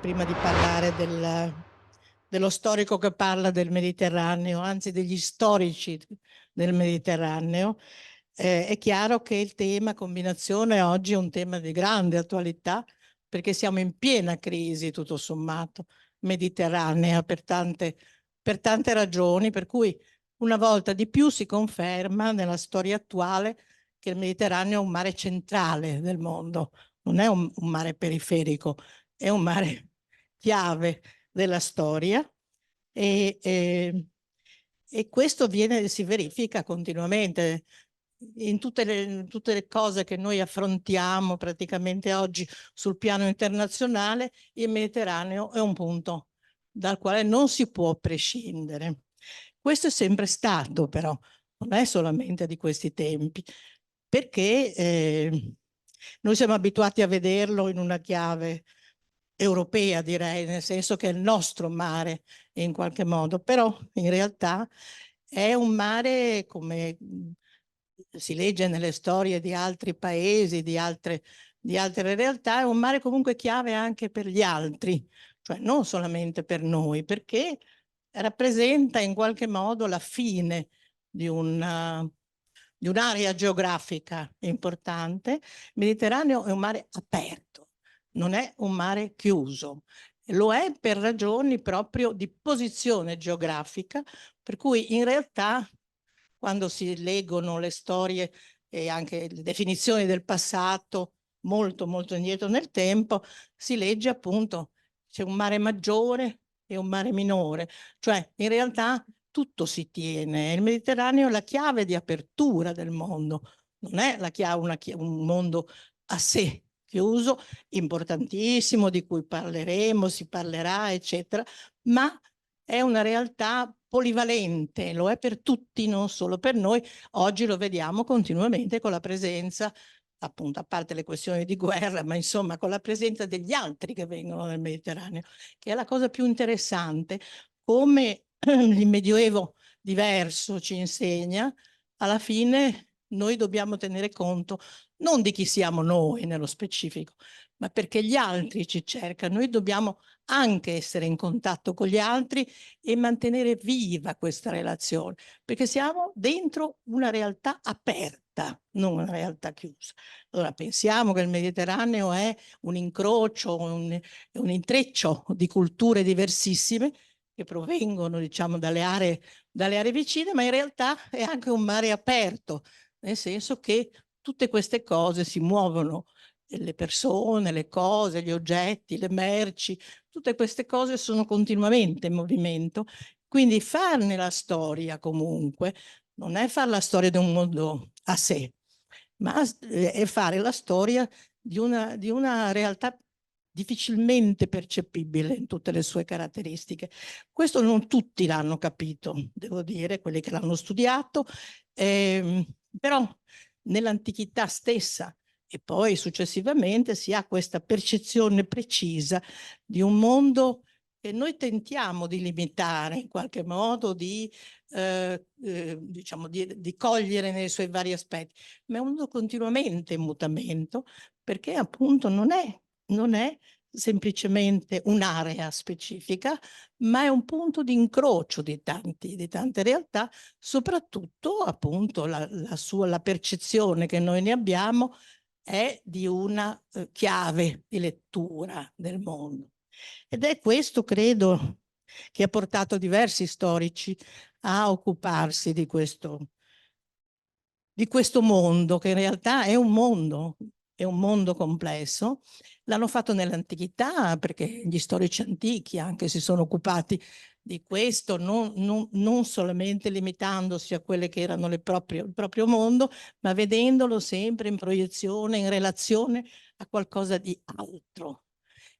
prima di parlare dello storico che parla del Mediterraneo, anzi degli storici del Mediterraneo. È chiaro che il tema combinazione oggi è un tema di grande attualità, perché siamo in piena crisi, tutto sommato, mediterranea per tante ragioni, per cui una volta di più si conferma nella storia attuale che il Mediterraneo è un mare centrale del mondo, non è un mare periferico, è un mare chiave della storia e questo si verifica continuamente in tutte le cose che noi affrontiamo praticamente oggi sul piano internazionale. Il Mediterraneo è un punto dal quale non si può prescindere. Questo è sempre stato, però, non è solamente di questi tempi, perché noi siamo abituati a vederlo in una chiave europea, direi, nel senso che è il nostro mare in qualche modo, però in realtà è un mare, come si legge nelle storie di altri paesi, di altre realtà, è un mare comunque chiave anche per gli altri, cioè non solamente per noi, perché rappresenta in qualche modo la fine di un'area geografica importante. Il Mediterraneo è un mare aperto, non è un mare chiuso. Lo è per ragioni proprio di posizione geografica, per cui in realtà quando si leggono le storie e anche le definizioni del passato, molto molto indietro nel tempo, si legge appunto c'è un mare maggiore e un mare minore, cioè in realtà tutto si tiene. Il Mediterraneo è la chiave di apertura del mondo, non è un mondo a sé chiuso, importantissimo, di cui parleremo, si parlerà, eccetera, ma è una realtà polivalente, lo è per tutti, non solo per noi. Oggi lo vediamo continuamente con la presenza, appunto, a parte le questioni di guerra, ma insomma con la presenza degli altri che vengono nel Mediterraneo, che è la cosa più interessante, come il Medioevo diverso ci insegna, alla fine noi dobbiamo tenere conto non di chi siamo noi nello specifico, ma perché gli altri ci cercano. Noi dobbiamo anche essere in contatto con gli altri e mantenere viva questa relazione, perché siamo dentro una realtà aperta, non una realtà chiusa. Allora pensiamo che il Mediterraneo è un incrocio, un intreccio di culture diversissime che provengono, diciamo, dalle aree vicine, ma in realtà è anche un mare aperto, nel senso che tutte queste cose si muovono, le persone, le cose, gli oggetti, le merci, tutte queste cose sono continuamente in movimento. Quindi farne la storia comunque non è fare la storia di un mondo a sé, ma è fare la storia di una realtà difficilmente percepibile in tutte le sue caratteristiche. Questo non tutti l'hanno capito, devo dire, quelli che l'hanno studiato, però nell'antichità stessa e poi successivamente si ha questa percezione precisa di un mondo che noi tentiamo di limitare in qualche modo, diciamo, di cogliere nei suoi vari aspetti, ma è un mondo continuamente in mutamento, perché appunto non è semplicemente un'area specifica, ma è un punto di incrocio di tante realtà, soprattutto appunto la percezione che noi ne abbiamo è di una chiave di lettura del mondo. Ed è questo, credo, che ha portato diversi storici a occuparsi di questo mondo, che in realtà è un mondo complesso. L'hanno fatto nell'antichità perché gli storici antichi anche si sono occupati di questo, non solamente limitandosi a quelle che erano il proprio mondo, ma vedendolo sempre in proiezione, in relazione a qualcosa di altro.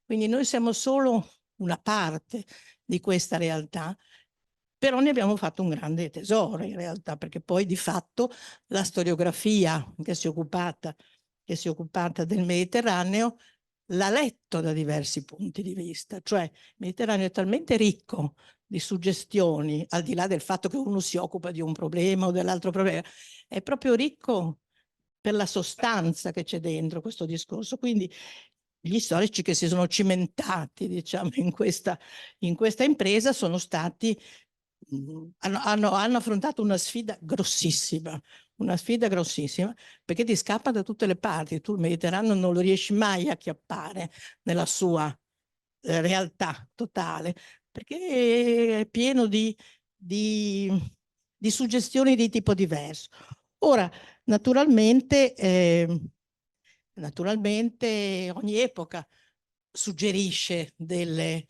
Quindi noi siamo solo una parte di questa realtà, però ne abbiamo fatto un grande tesoro in realtà, perché poi di fatto la storiografia che si è occupata del Mediterraneo l'ha letto da diversi punti di vista, cioè il Mediterraneo è talmente ricco di suggestioni, al di là del fatto che uno si occupa di un problema o dell'altro problema, è proprio ricco per la sostanza che c'è dentro questo discorso. Quindi gli storici che si sono cimentati, diciamo, in questa impresa sono stati, hanno affrontato una sfida grossissima, perché ti scappa da tutte le parti. Tu il Mediterraneo non lo riesci mai a chiappare nella sua realtà totale, perché è pieno di, di suggestioni di tipo diverso. Ora, naturalmente, ogni epoca suggerisce delle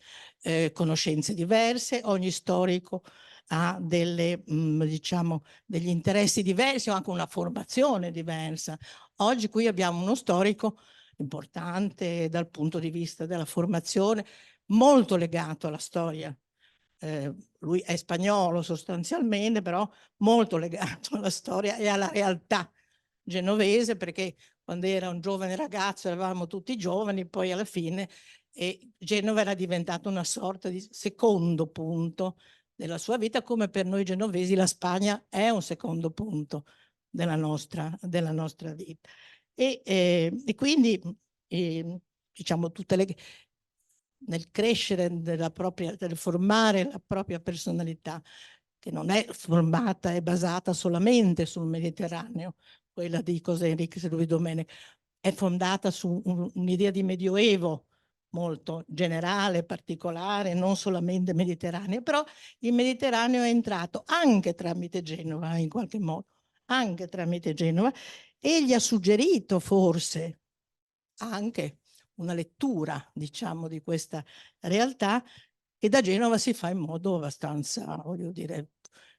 conoscenze diverse, ogni storico ha diciamo, degli interessi diversi o anche una formazione diversa. Oggi qui abbiamo uno storico importante dal punto di vista della formazione, molto legato alla storia. Lui è spagnolo sostanzialmente, però molto legato alla storia e alla realtà genovese, perché quando era un giovane ragazzo eravamo tutti giovani, poi alla fine Genova era diventata una sorta di secondo punto della sua vita, come per noi genovesi la Spagna è un secondo punto della nostra vita. E quindi diciamo nel crescere nel formare la propria personalità, che non è formata e basata solamente sul Mediterraneo, quella di José Enrique Luis Domènech, è fondata su un'idea di medioevo molto generale, particolare, non solamente mediterraneo, però il Mediterraneo è entrato anche tramite Genova, in qualche modo, anche tramite Genova, e gli ha suggerito forse anche una lettura, diciamo, di questa realtà, che da Genova si fa in modo abbastanza, voglio dire,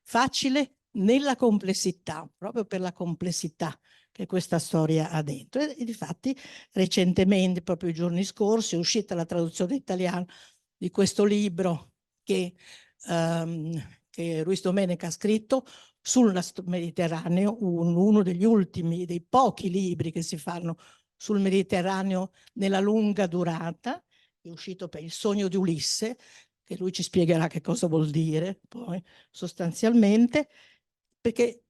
facile nella complessità, proprio per la complessità che questa storia ha dentro. E difatti recentemente, proprio i giorni scorsi, è uscita la traduzione italiana di questo libro che Ruiz Domènech ha scritto sul Mediterraneo, uno degli ultimi, dei pochi libri che si fanno sul Mediterraneo nella lunga durata, è uscito per Il sogno di Ulisse, che lui ci spiegherà che cosa vuol dire poi sostanzialmente, perché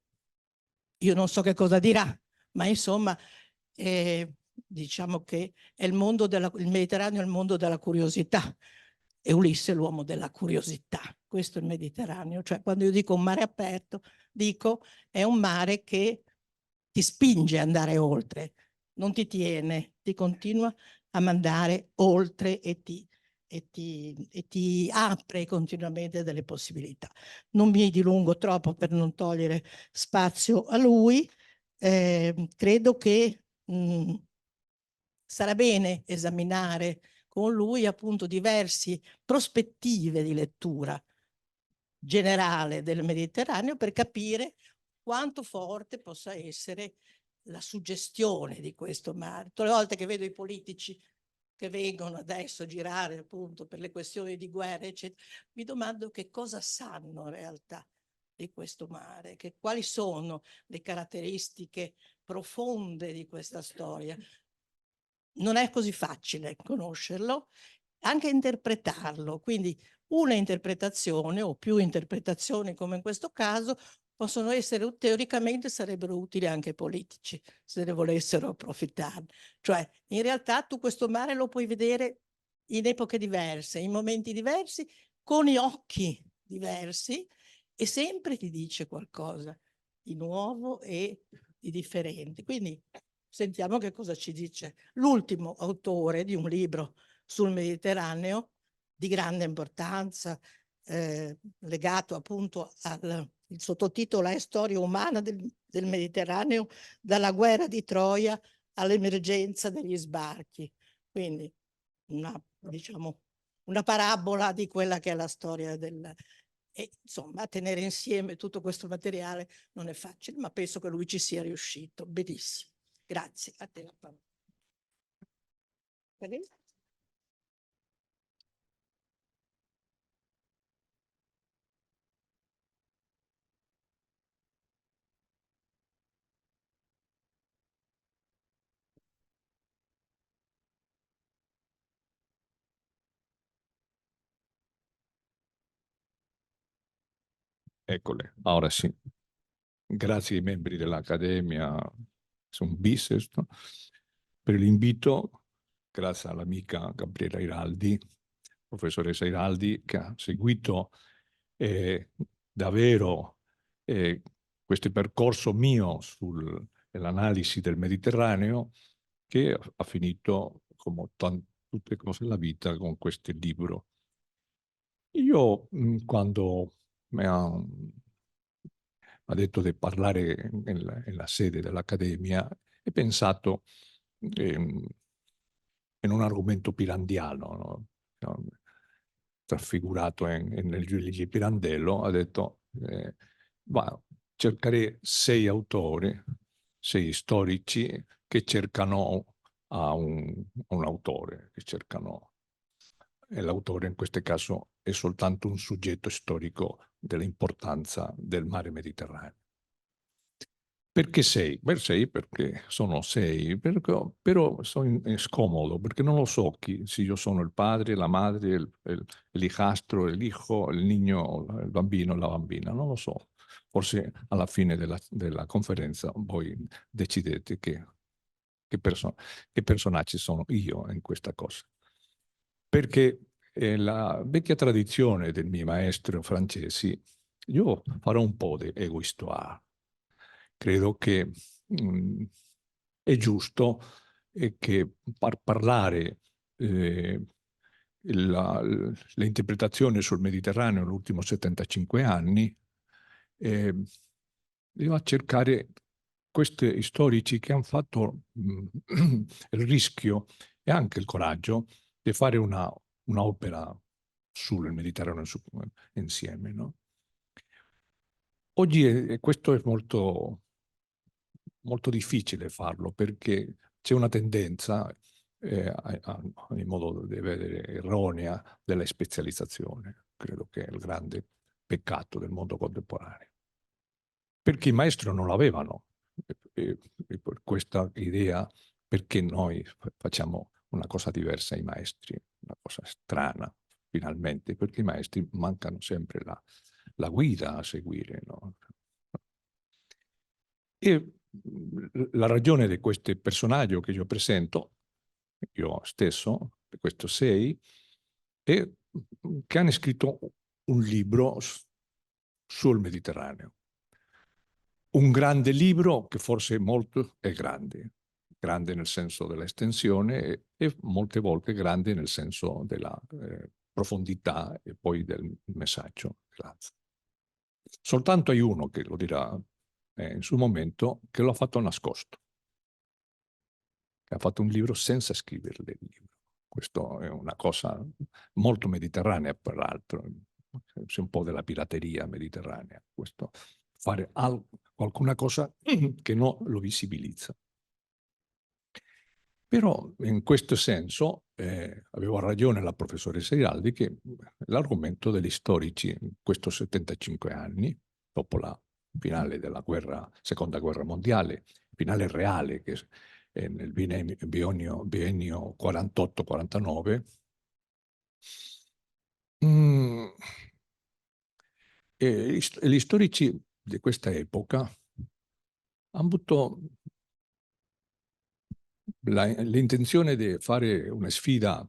io non so che cosa dirà, ma insomma diciamo che è il Mediterraneo è il mondo della curiosità e Ulisse è l'uomo della curiosità. Questo è il Mediterraneo, cioè quando io dico un mare aperto, dico è un mare che ti spinge ad andare oltre, non ti tiene, ti continua a mandare oltre e ti apre continuamente delle possibilità. Non mi dilungo troppo per non togliere spazio a lui. Credo che sarà bene esaminare con lui appunto diverse prospettive di lettura generale del Mediterraneo per capire quanto forte possa essere la suggestione di questo mare. Tutte le volte che vedo i politici che vengono adesso a girare appunto per le questioni di guerra, eccetera, mi domando che cosa sanno in realtà di questo mare, quali sono le caratteristiche profonde di questa storia. Non è così facile conoscerlo, anche interpretarlo, quindi una interpretazione o più interpretazioni come in questo caso possono essere, teoricamente sarebbero utili anche ai politici se ne volessero approfittare. Cioè in realtà tu questo mare lo puoi vedere in epoche diverse, in momenti diversi, con gli occhi diversi e sempre ti dice qualcosa di nuovo e di differente. Quindi sentiamo che cosa ci dice l'ultimo autore di un libro sul Mediterraneo di grande importanza, legato appunto il sottotitolo è Storia umana del Mediterraneo, dalla guerra di Troia all'emergenza degli sbarchi. Quindi diciamo, una parabola di quella che è la storia E insomma, tenere insieme tutto questo materiale non è facile, ma penso che lui ci sia riuscito. Benissimo. Grazie. A te la parola. Eccole, ora sì. Grazie ai membri dell'Accademia, sono Bicest, per l'invito. grazie all'amica Gabriela Iraldi, professoressa Iraldi, che ha seguito davvero questo percorso mio sull'analisi del Mediterraneo, che ha finito, come tutte cose nella vita, con questo libro. Io, quando mi ha detto di parlare nella sede dell'Accademia, ho pensato in un argomento pirandiano, no? Trasfigurato nel Giudice Pirandello, ha detto, cercare 6 autori, 6 storici che cercano a un autore, che cercano, e l'autore in questo caso è soltanto un soggetto storico dell'importanza del mare Mediterraneo. Perché 6? Beh, 6 perché sono 6, però sono scomodo, perché non lo so se io sono il padre, la madre, l'hijastro, l'hijo, il niño, il bambino, la bambina, non lo so. Forse alla fine della conferenza voi decidete che personaggi sono io in questa cosa. Perché la vecchia tradizione dei miei maestri francesi, io farò un po' di ego histoire. Credo che è giusto che parlare l'interpretazione sul Mediterraneo negli ultimi 75 anni deve cercare questi storici che hanno fatto il rischio e anche il coraggio di fare un'opera sul Mediterraneo insieme, no? Oggi questo è molto, molto difficile farlo, perché c'è una tendenza, in modo di vedere erronea, della specializzazione. Credo che è il grande peccato del mondo contemporaneo. Perché i maestri non l'avevano per questa idea, perché noi facciamo una cosa diversa ai maestri, una cosa strana, finalmente, perché i maestri mancano sempre la guida a seguire, no? E la ragione di questo personaggio che io presento, io stesso, di questo 6, è che hanno scritto un libro sul Mediterraneo. Un grande libro che forse molto è grande nel senso dell'estensione e molte volte grande nel senso della profondità e poi del messaggio. Grazie. Soltanto hai uno che lo dirà in suo momento, che lo ha fatto nascosto, che ha fatto un libro senza scrivere il libro. Questo è una cosa molto mediterranea, peraltro, c'è un po' della pirateria mediterranea, questo fare qualcuna cosa che non lo visibilizza. Però in questo senso avevo ragione la professoressa Iraldi che l'argomento degli storici in questi 75 anni, dopo la finale della seconda guerra mondiale, finale reale che è nel biennio 48-49, gli storici di questa epoca hanno avuto l'intenzione di fare una sfida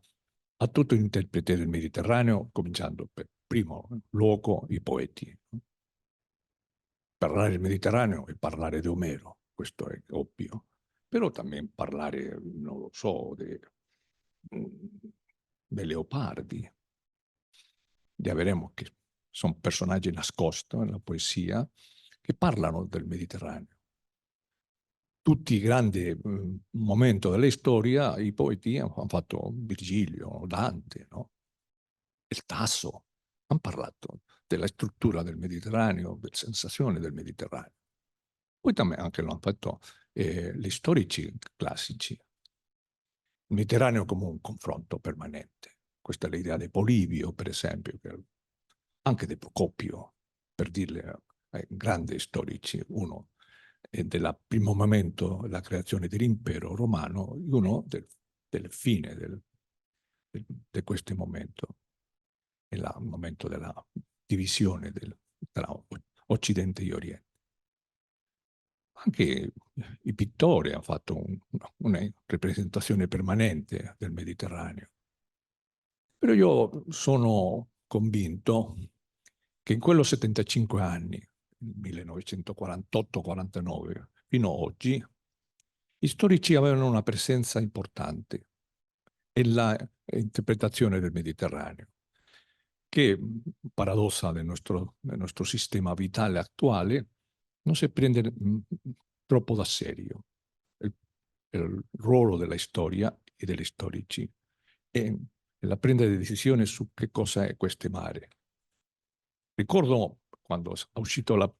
a tutto l'interprete del Mediterraneo, cominciando per primo luogo i poeti. Parlare del Mediterraneo e parlare di Omero, questo è ovvio, però también parlare, non lo so, dei Leopardi, di Averemo, che sono personaggi nascosti nella poesia, che parlano del Mediterraneo. Tutti i grandi momenti della storia, i poeti hanno fatto Virgilio, Dante, no? Il Tasso, hanno parlato della struttura del Mediterraneo, della sensazione del Mediterraneo. Poi també anche lo hanno fatto gli storici classici. Il Mediterraneo come un confronto permanente. Questa è l'idea di Polibio, per esempio, anche di Procopio, per dirle ai grandi storici, uno del primo momento della creazione dell'impero romano, uno del fine di questo momento, è il momento della divisione tra Occidente e Oriente. anche i pittori hanno fatto una rappresentazione permanente del Mediterraneo. Però io sono convinto che in quello 75 anni, 1948-49, fino ad oggi, gli storici avevano una presenza importante nella interpretazione del Mediterraneo, che, paradossa del nostro sistema vitale attuale, non si prende troppo da serio il ruolo della storia e degli storici e la prendere di decisione su che cosa è questo mare. Ricordo quando è uscita la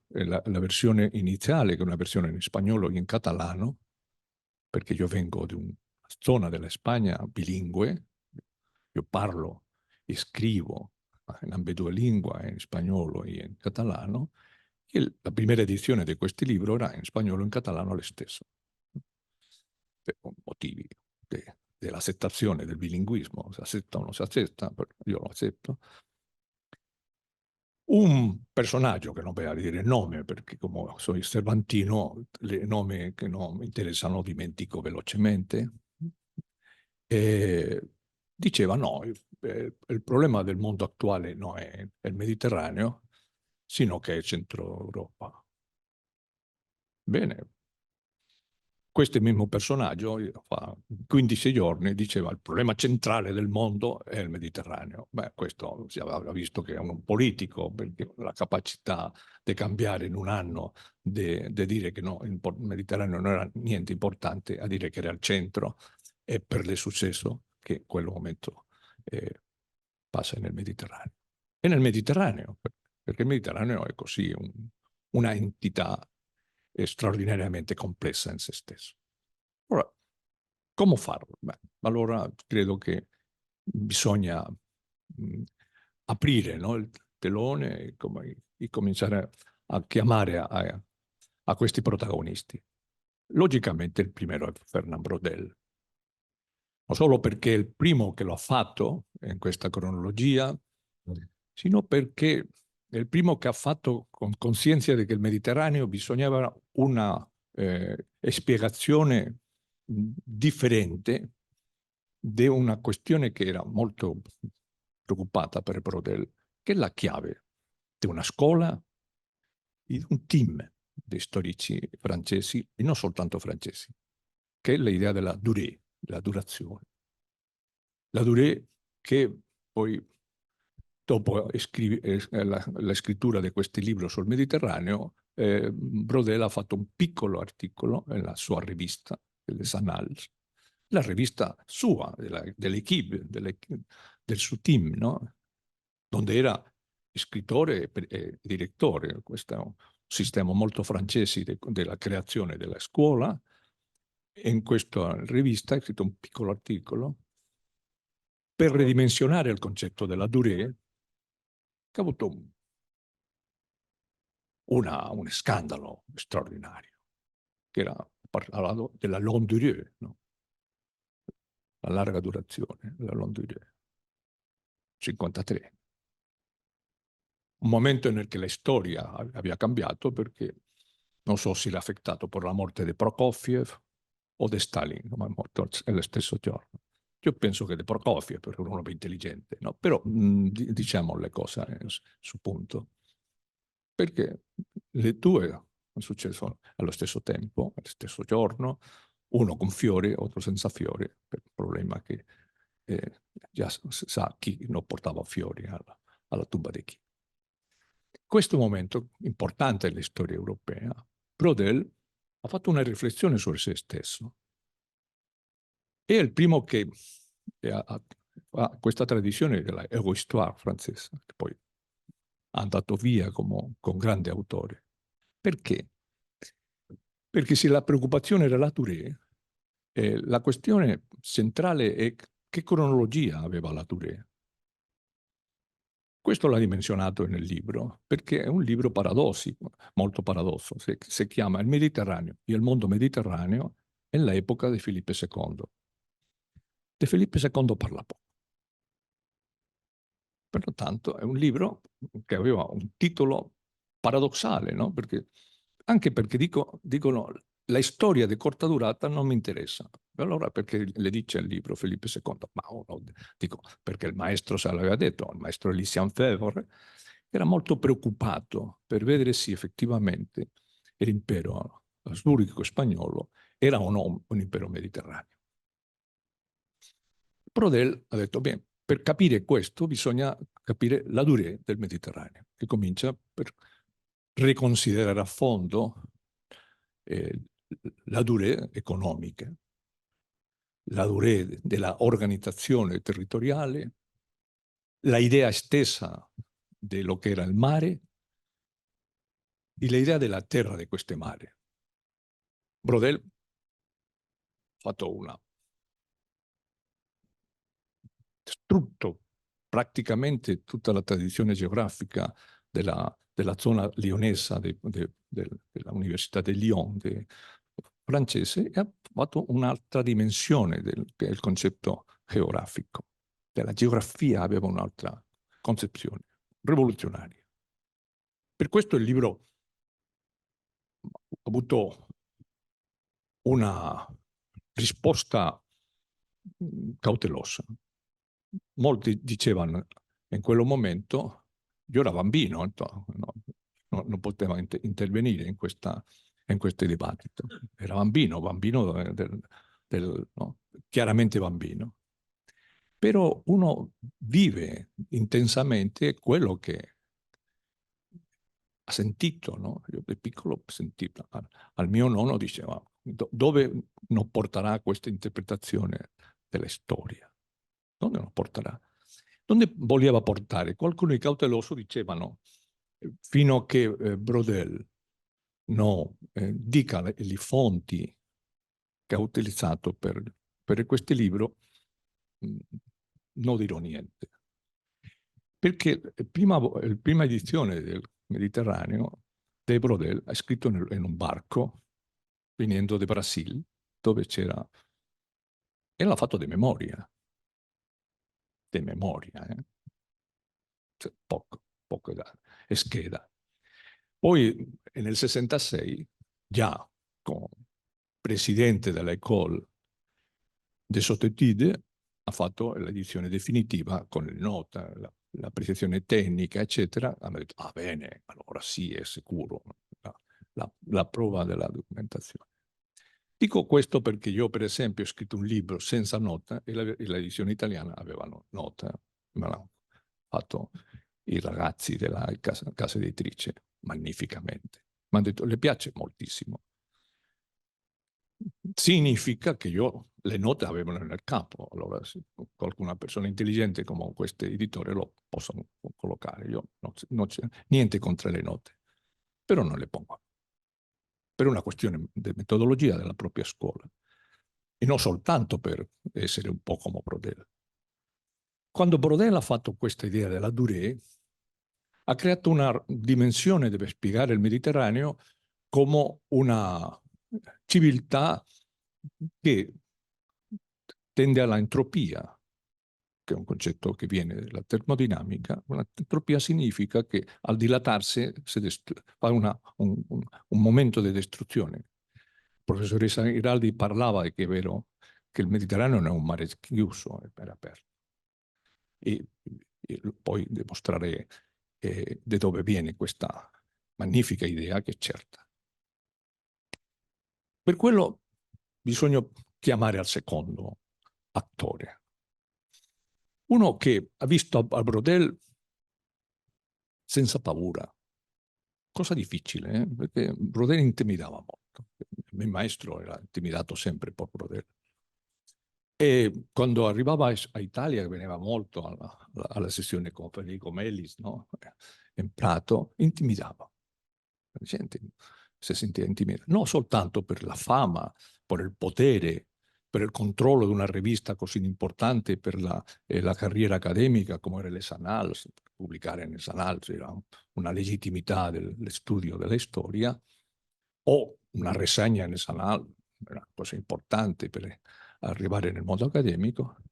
versione iniziale, che è una versione in spagnolo e in catalano, perché io vengo di una zona della Spagna bilingue, io parlo e scrivo in ambedue lingue, in spagnolo e in catalano, e la prima edizione di questo libro era in spagnolo e in catalano lo stesso, per motivi dell'accettazione del bilinguismo, si accetta o non si accetta, io lo accetto. Un personaggio che non voglio dire il nome, perché come sono cervantino, i nomi che non mi interessano dimentico velocemente, diceva no, il problema del mondo attuale non è il Mediterraneo, sino che è Centro Europa. Bene, questo mismo personaggio, fa 15 giorni, diceva il problema centrale del mondo è il Mediterraneo. Beh, questo si aveva visto che è un politico, perché la capacità di cambiare in un anno, di dire che no, il Mediterraneo non era niente importante, a dire che era al centro, e per il successo che in quel momento passa nel Mediterraneo. E nel Mediterraneo, perché il Mediterraneo è così una entità straordinariamente complessa in se stesso. Ora, come farlo? Beh, allora credo che bisogna aprire, no, il telone e cominciare a chiamare a questi protagonisti. Logicamente il primo è Fernand Braudel, non solo perché è il primo che lo ha fatto in questa cronologia, sino perché è il primo che ha fatto con coscienza di che il Mediterraneo bisognava una spiegazione differente di una questione che era molto preoccupata per Braudel, che è la chiave di una scuola, di un team di storici francesi, e non soltanto francesi, che è l'idea della durée, della durazione. La durée che poi, dopo la scrittura di questo libro sul Mediterraneo, Braudel ha fatto un piccolo articolo nella sua rivista, Les Annales, la rivista sua, dell'equipe, del suo team, no? Dove era scrittore e direttore. Questo è un sistema molto francese della creazione della scuola. E in questa rivista ha scritto un piccolo articolo per ridimensionare il concetto della durée, che ha avuto un scandalo straordinario, che parlava della longue durée, no? La larga durazione, la longue durée. 53. Un momento nel che la storia aveva cambiato, perché non so se era affettato per la morte di Prokofiev o di Stalin, ma è morto nello stesso giorno. Io penso che di Prokofiev, perché era uno più intelligente, no? Però diciamo le cose su punto. Perché le due sono successe allo stesso tempo, allo stesso giorno, uno con fiori, altro senza fiori, per il problema che già sa chi non portava fiori alla tumba di chi. Questo momento importante nella storia europea, Braudel ha fatto una riflessione su se stesso. È il primo che ha questa tradizione della Euro-Histoire francese, che poi è andato via con grande autore. Perché? Perché se la preoccupazione era la Touré, la questione centrale è che cronologia aveva la Touré. Questo l'ha dimensionato nel libro, perché è un libro paradossico, molto paradosso. Si chiama Il Mediterraneo e il mondo mediterraneo nell'epoca di Filippo II. De Filippo II parla poco. Pertanto è un libro che aveva un titolo paradossale, no? Perché anche perché dicono la storia di corta durata non mi interessa. Allora perché le dice il libro Felipe II? Ma dico, perché il maestro se l'aveva detto, il maestro Lucien Febvre era molto preoccupato per vedere se effettivamente l'impero asburgico spagnolo era o no un impero mediterraneo. Prodel ha detto, bene, per capire questo bisogna capire la durée del Mediterraneo, che comincia per riconsiderare a fondo la durée economica, la durée della organizzazione territoriale, la idea stessa di lo che era il mare e l'idea della terra di questo mare. Brodel ha fatto una distrutto praticamente tutta la tradizione geografica della zona lionesa della Università di Lyon francese e ha fatto un'altra dimensione che è il concetto geografico. Della geografia aveva un'altra concezione rivoluzionaria. Per questo il libro ha avuto una risposta cautelosa. Molti dicevano in quel momento, io ero bambino, non poteva intervenire in questo dibattito. Era bambino no? Chiaramente bambino. Però uno vive intensamente quello che ha sentito, no? Io da piccolo sentivo, al mio nonno diceva, dove non porterà questa interpretazione della storia? Dove non porterà? Dove voleva portare? Qualcuno di cauteloso dicevano, fino a che Brodel dica le fonti che ha utilizzato per questo libro, non dirò niente. Perché la prima edizione del Mediterraneo, De Brodel ha scritto in un barco, venendo da Brasil, dove c'era, e l'ha fatto di memoria, cioè, poco da, e scheda. Poi nel 66, già come presidente dell'École des Sottotide, ha fatto l'edizione definitiva con le note, la precisazione tecnica, eccetera. Hanno detto, ah bene, allora sì, è sicuro, la prova della documentazione. Dico questo perché io, per esempio, ho scritto un libro senza nota e l'edizione italiana aveva nota. Me l'hanno fatto i ragazzi della casa editrice magnificamente. Mi hanno detto, le piace moltissimo. Significa che io le note avevo nel capo, allora se qualcuna persona intelligente come questo editore lo possono collocare. Io non c'è niente contro le note, però non le pongo. Per una questione di metodologia della propria scuola. E non soltanto per essere un po' come Brodel. Quando Brodel ha fatto questa idea della durée, ha creato una dimensione, deve spiegare il Mediterraneo, come una civiltà che tende alla entropia, che è un concetto che viene dalla termodinamica. L'entropia significa che al dilatarsi fa un momento di distruzione. La professoressa Iraldi parlava che è vero che il Mediterraneo non è un mare chiuso, è aperto. E poi dimostrare da dove viene questa magnifica idea che è certa. Per quello bisogna chiamare al secondo attore. Uno che ha visto a Brodel senza paura. Cosa difficile, perché Brodel intimidava molto. Il mio maestro era intimidato sempre per Brodel. E quando arrivava a Italia, veniva molto alla sessione con Federico Melis, no? In Prato, intimidava. La gente si sentiva intimidata. Non soltanto per la fama, per il potere, per il controllo di una rivista così importante per la carriera accademica come era l'Es Annals. Pubblicare nel Annals era una legittimità del studio della storia, o una rassegna nel Annals, era una cosa importante per arrivare nel mondo accademico,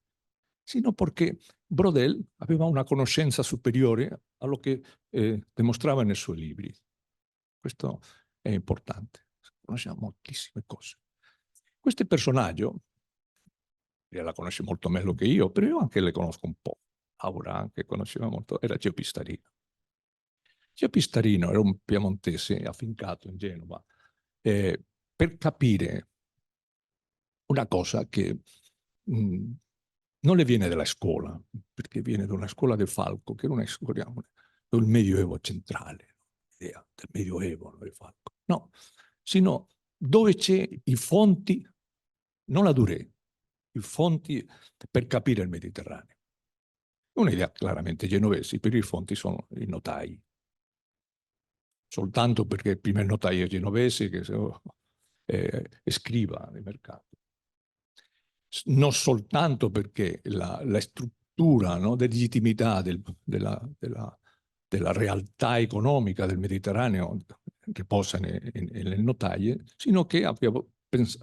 sino perché Brodel aveva una conoscenza superiore a quello che dimostrava nei suoi libri. Questo è importante. Conosciamo moltissime cose. Questo personaggio, lei la conosce molto meglio che io, però io anche le conosco un po'. Laura anche conosceva molto, era Gio Pistarino. Gio Pistarino era un piemontese affincato in Genova per capire una cosa che non le viene dalla scuola, perché viene da una scuola del Falco, che era una scuola del Medioevo centrale, l'idea del Medioevo, del Falco. No, sino dove c'è i fonti, non la Durée, i fonti per capire il Mediterraneo. Un'idea chiaramente genovese, per i fonti sono i notai. Soltanto perché prima il notaio è genovese che scriva di mercato. Non soltanto perché la struttura, no, di legittimità della realtà economica del Mediterraneo riposa nelle notaie, sino che abbiamo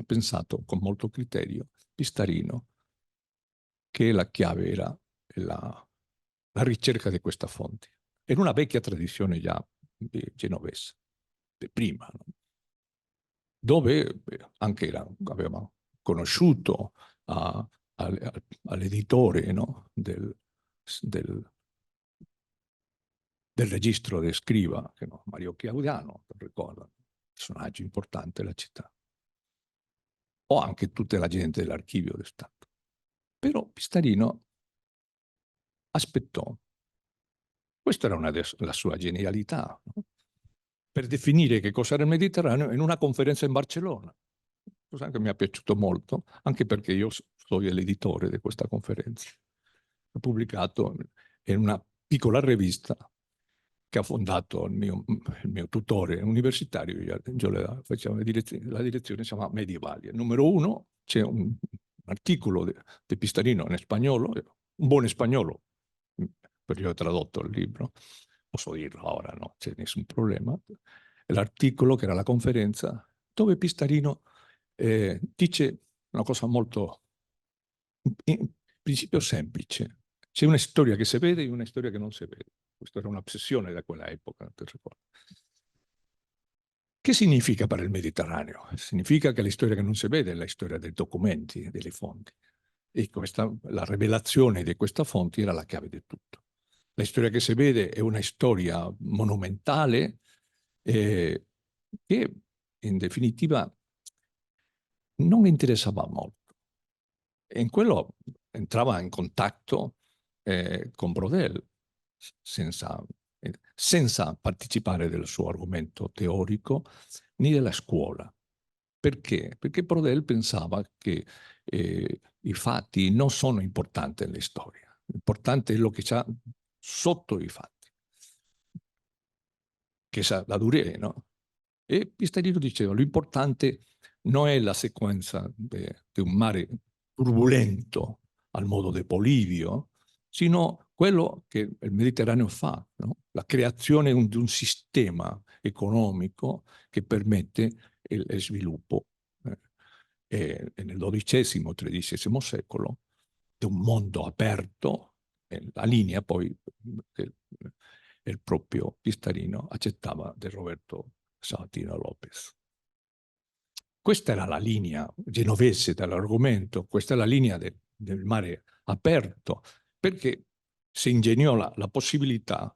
pensato con molto criterio, Pistarino, che la chiave era la ricerca di questa fonte. Era una vecchia tradizione già genovese, prima, no? Dove anche aveva conosciuto all'editore, no? del registro di scriva, che, no? Mario Chiaudiano, ricorda, personaggio importante della città, o anche tutta la gente dell'archivio del Stato. Però Pistarino aspettò. Questa era la sua genialità, no? Per definire che cosa era il Mediterraneo in una conferenza in Barcellona, cosa che mi è piaciuto molto, anche perché io sono l'editore di questa conferenza. Ho pubblicato in una piccola rivista che ha fondato il mio tutore universitario, io facevo la direzione, si chiama Medievalia. Numero 1 c'è un articolo di Pistarino in spagnolo, un buon spagnolo, perché io ho tradotto il libro, posso dirlo ora, no? C'è nessun problema. L'articolo, che era la conferenza, dove Pistarino dice una cosa molto, in principio semplice. C'è una storia che si vede e una storia che non si vede. Questa era un'ossessione da quella epoca, ti ricordo. Che significa per il Mediterraneo? Significa che la storia che non si vede è la storia dei documenti, delle fonti. E la rivelazione di questa fonte era la chiave di tutto. La storia che si vede è una storia monumentale che in definitiva non interessava molto. E in quello entrava in contatto con Brodel senza partecipare del suo argomento teorico né della scuola. Perché? Perché Brodel pensava che i fatti non sono importanti nella storia. L'importante è quello che c'è sotto i fatti, che sa la Durée, no? E Pistarino diceva, l'importante non è la sequenza di un mare turbolento al modo di Polibio, sino quello che il Mediterraneo fa, no? La creazione di un sistema economico che permette il sviluppo e nel XII-XIII secolo di un mondo aperto, la linea poi il proprio Pistarino accettava di Roberto Sabatino Lopez. Questa era la linea genovese dell'argomento, questa è la linea del mare aperto, perché si ingegnò la possibilità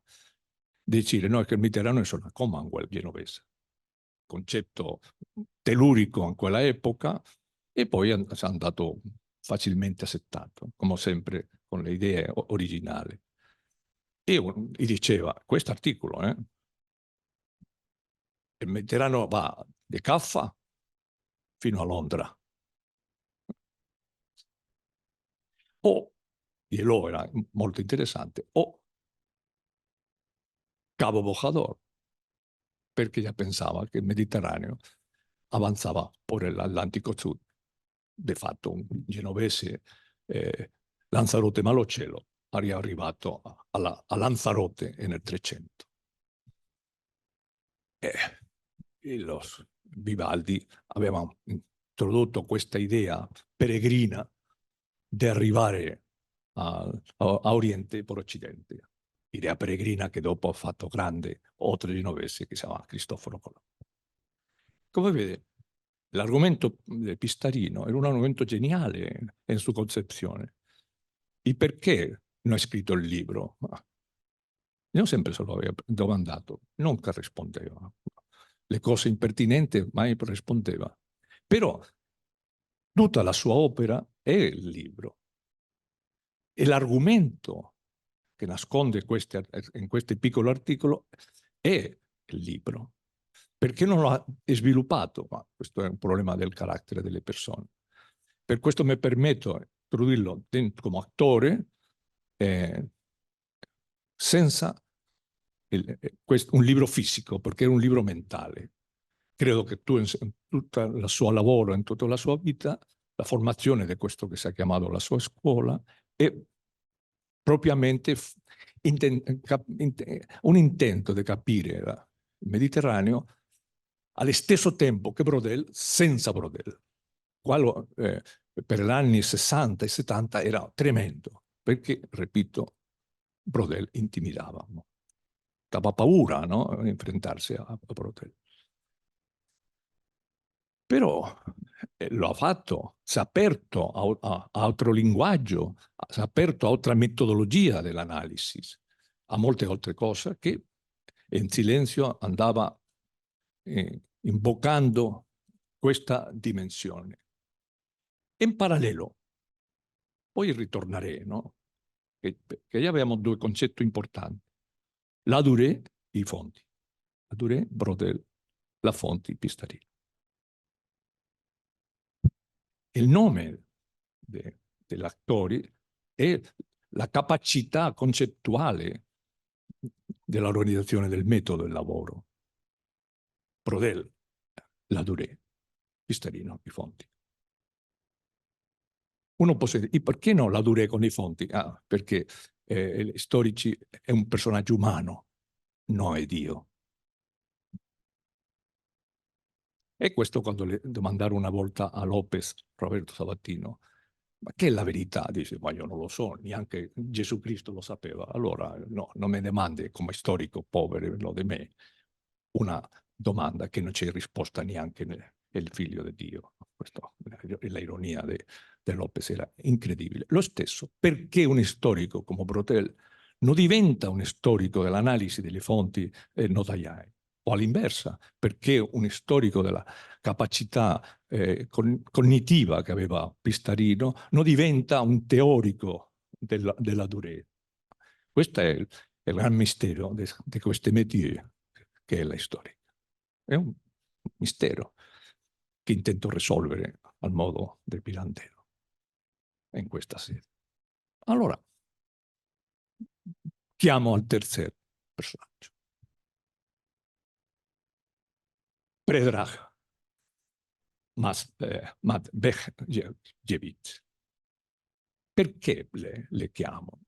di dire no, che il Mediterraneo è una Commonwealth genovese, concetto tellurico in quella epoca, e poi è andato facilmente accettato, come sempre con le idee originali. E gli diceva, questo articolo, il Mediterraneo va da Caffa fino a Londra. O, glielo era molto interessante, o Cabo Bojador, perché già pensava che il Mediterraneo avanzava pure l'Atlantico Sud. De fatto un genovese, Lanzarote Malocello, era arrivato a Lanzarote nel 300. Vivaldi aveva introdotto questa idea peregrina di arrivare a Oriente per Occidente. Idea peregrina che dopo ha fatto grande oltre genovese che si chiama Cristoforo Colombo. Come vede, l'argomento del Pistarino era un argomento geniale nella sua concezione. Il perché non ha scritto il libro? Io sempre se lo avevo domandato, non che rispondeva. Le cose impertinenti mai rispondeva. Però tutta la sua opera è il libro. E l'argomento che nasconde in questo piccolo articolo è il libro. Perché non lo ha sviluppato? Ma questo è un problema del carattere delle persone. Per questo mi permetto di introdurlo come attore senza un libro fisico, perché è un libro mentale. Credo che tu, in tutto il suo lavoro, in tutta la sua vita, la formazione di questo che si è chiamato la sua scuola, è propriamente un intento di capire il Mediterraneo allo stesso tempo che Braudel senza Braudel. Quello per gli anni 60 e 70 era tremendo, perché, ripeto, Braudel intimidava. No? Dava paura, no? Enfrentarsi a Braudel. Però lo ha fatto, si è aperto a altro linguaggio, si è aperto a altra metodologia dell'analisi, a molte altre cose che in silenzio andava invocando questa dimensione. In parallelo, poi ritornerei, no? Che abbiamo due concetti importanti. La durée, i fonti. La durée, Braudel, la fonte, Pistarino. Il nome degli attori è la capacità concettuale dell'organizzazione del metodo del lavoro. Braudel, la durée, Pistarino, i fonti. Uno può dire, e perché no la durée con i fonti? Ah, perché gli storici è un personaggio umano, non è Dio. E questo quando le domandarono una volta a Lopez, Roberto Sabatino, ma che è la verità? Dice, ma io non lo so, neanche Gesù Cristo lo sapeva. Allora, no, non me domandi come storico povero di me una domanda che non c'è risposta neanche nel figlio di Dio. Questa è l'ironia di Lopez, era incredibile. Lo stesso, perché un storico come Braudel non diventa un storico dell'analisi delle fonti notaiae? O all'inversa, perché un storico della capacità cognitiva che aveva Pistarino non diventa un teorico della durée. Questo è il gran mistero di questi métier che è la storia. È un mistero che intento risolvere al modo del Pirandello in questa sede. Allora, chiamo al terzo personaggio. Predrag Matvejevic. Perché le chiamo?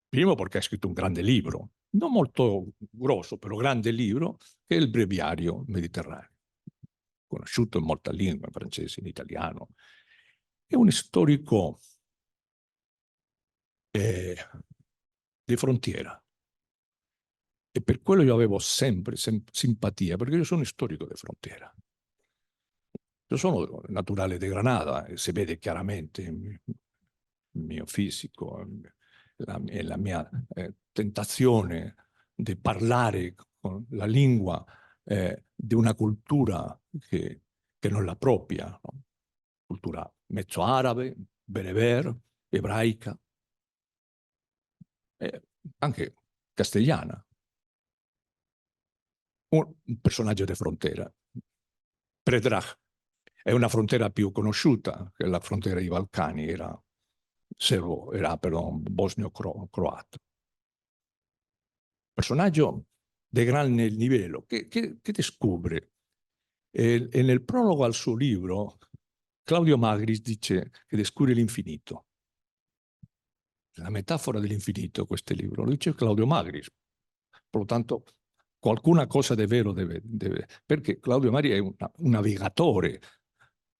Primo perché ha scritto un grande libro, non molto grosso, però grande libro, che è il Breviario Mediterraneo, conosciuto in molte lingue, in francese, in italiano. È un storico di frontiera. E per quello io avevo sempre simpatia, perché io sono storico di frontiera. Io sono naturale di Granada e si vede chiaramente il mio fisico, la mia tentazione di parlare con la lingua di una cultura che non è la propria, no? Cultura mezzo arabe, bereber, ebraica, anche castigliana. Un personaggio di frontiera. Predrag è una frontiera più conosciuta, che la frontiera dei Balcani, era bosnio-croato. Personaggio di grande livello che descubre. E nel prologo al suo libro, Claudio Magris dice che descubre l'infinito. La metafora dell'infinito, questo libro, lo dice Claudio Magris. Per lo tanto, qualcuna cosa di vero deve perché Claudio Magris è un navigatore,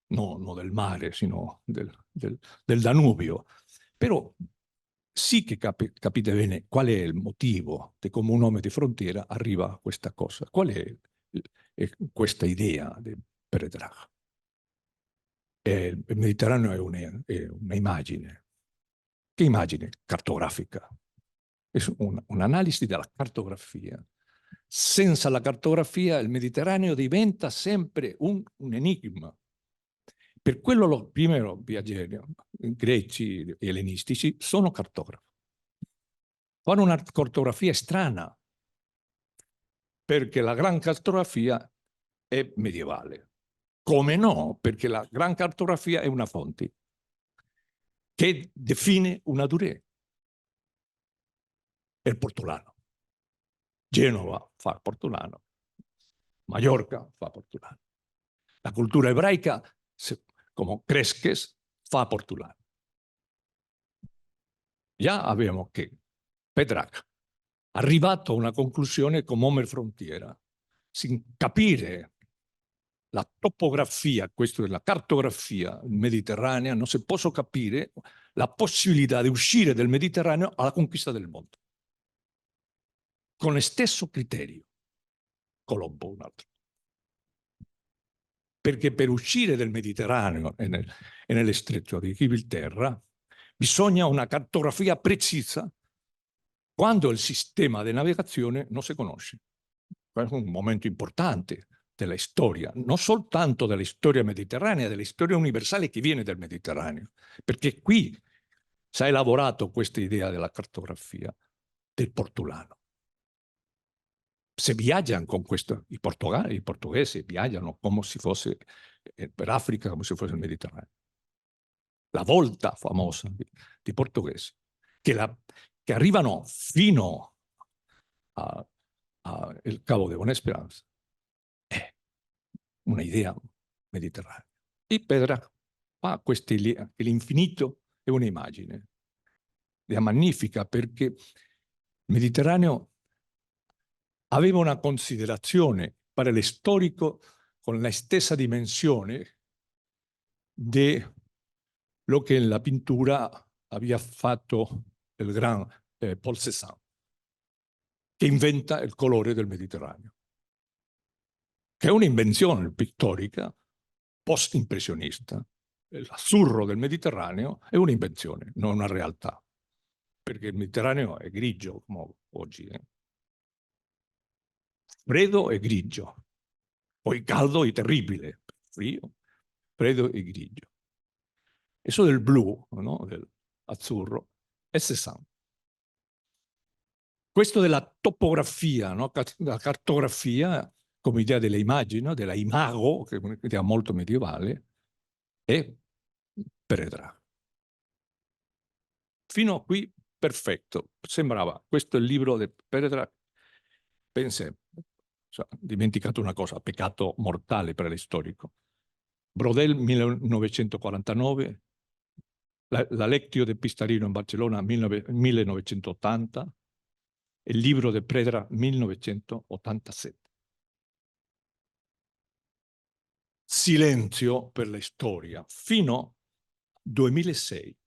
non del mare, sino del Danubio. Però sì che capite bene qual è il motivo di come un uomo di frontiera arriva a questa cosa. Qual è questa idea Petrarca. Il Mediterraneo è una immagine. Che immagine? Cartografica. È un'analisi della cartografia. Senza la cartografia il Mediterraneo diventa sempre un enigma. Per quello primero viaggieri greci e ellenistici sono cartografi. Fanno una cartografia strana, perché la gran cartografia è medievale. Come no? Perché la gran cartografia è una fonte che define una durée. È il portolano. Genova fa portolano. Mallorca fa portolano. La cultura ebraica, come Cresques, fa portolano. Già abbiamo che Petrarca, arrivato a una conclusione come frontiera, sin capire la topografia, questo è la cartografia mediterranea, non si può capire la possibilità di uscire del Mediterraneo alla conquista del mondo. Con lo stesso criterio, Colombo un altro. Perché per uscire del Mediterraneo e nelle stretto di Gibilterra bisogna una cartografia precisa quando il sistema di navigazione non si conosce. Questo è un momento importante della storia, non soltanto della storia mediterranea, della storia universale che viene dal Mediterraneo, perché qui si è elaborato questa idea della cartografia del portolano. Se viaggiano con questo, i portoghesi viaggiano come se fosse per Africa, come se fosse il Mediterraneo. La volta famosa di portoghesi, che arrivano fino al Cabo de Buena Esperanza, è un'idea mediterranea. E Petrarca fa questa idea che l'infinito è un'immagine. È magnifica perché il Mediterraneo aveva una considerazione per lo storico con la stessa dimensione di lo che la pittura aveva fatto il gran Paul Cézanne, che inventa il colore del Mediterraneo, che è un'invenzione pittorica post-impressionista. L'azzurro del Mediterraneo è un'invenzione, non una realtà, perché il Mediterraneo è grigio come oggi, freddo e grigio, poi caldo e terribile, frio, freddo e grigio. E solo il blu, no? Dell'azzurro, è Cézanne. Questo della topografia, no? La cartografia, come idea delle immagini, no? Della imago, che è un'idea molto medievale, è Petrarca. Fino a qui, perfetto. Sembrava, questo è il libro di Petrarca. Pensé, cioè, dimenticato una cosa, peccato mortale per l'istorico. Brodel 1949, la Lectio de Pistarino in Barcellona 1980, e il libro di Petrarca 1987. Silenzio per la storia fino al 2006.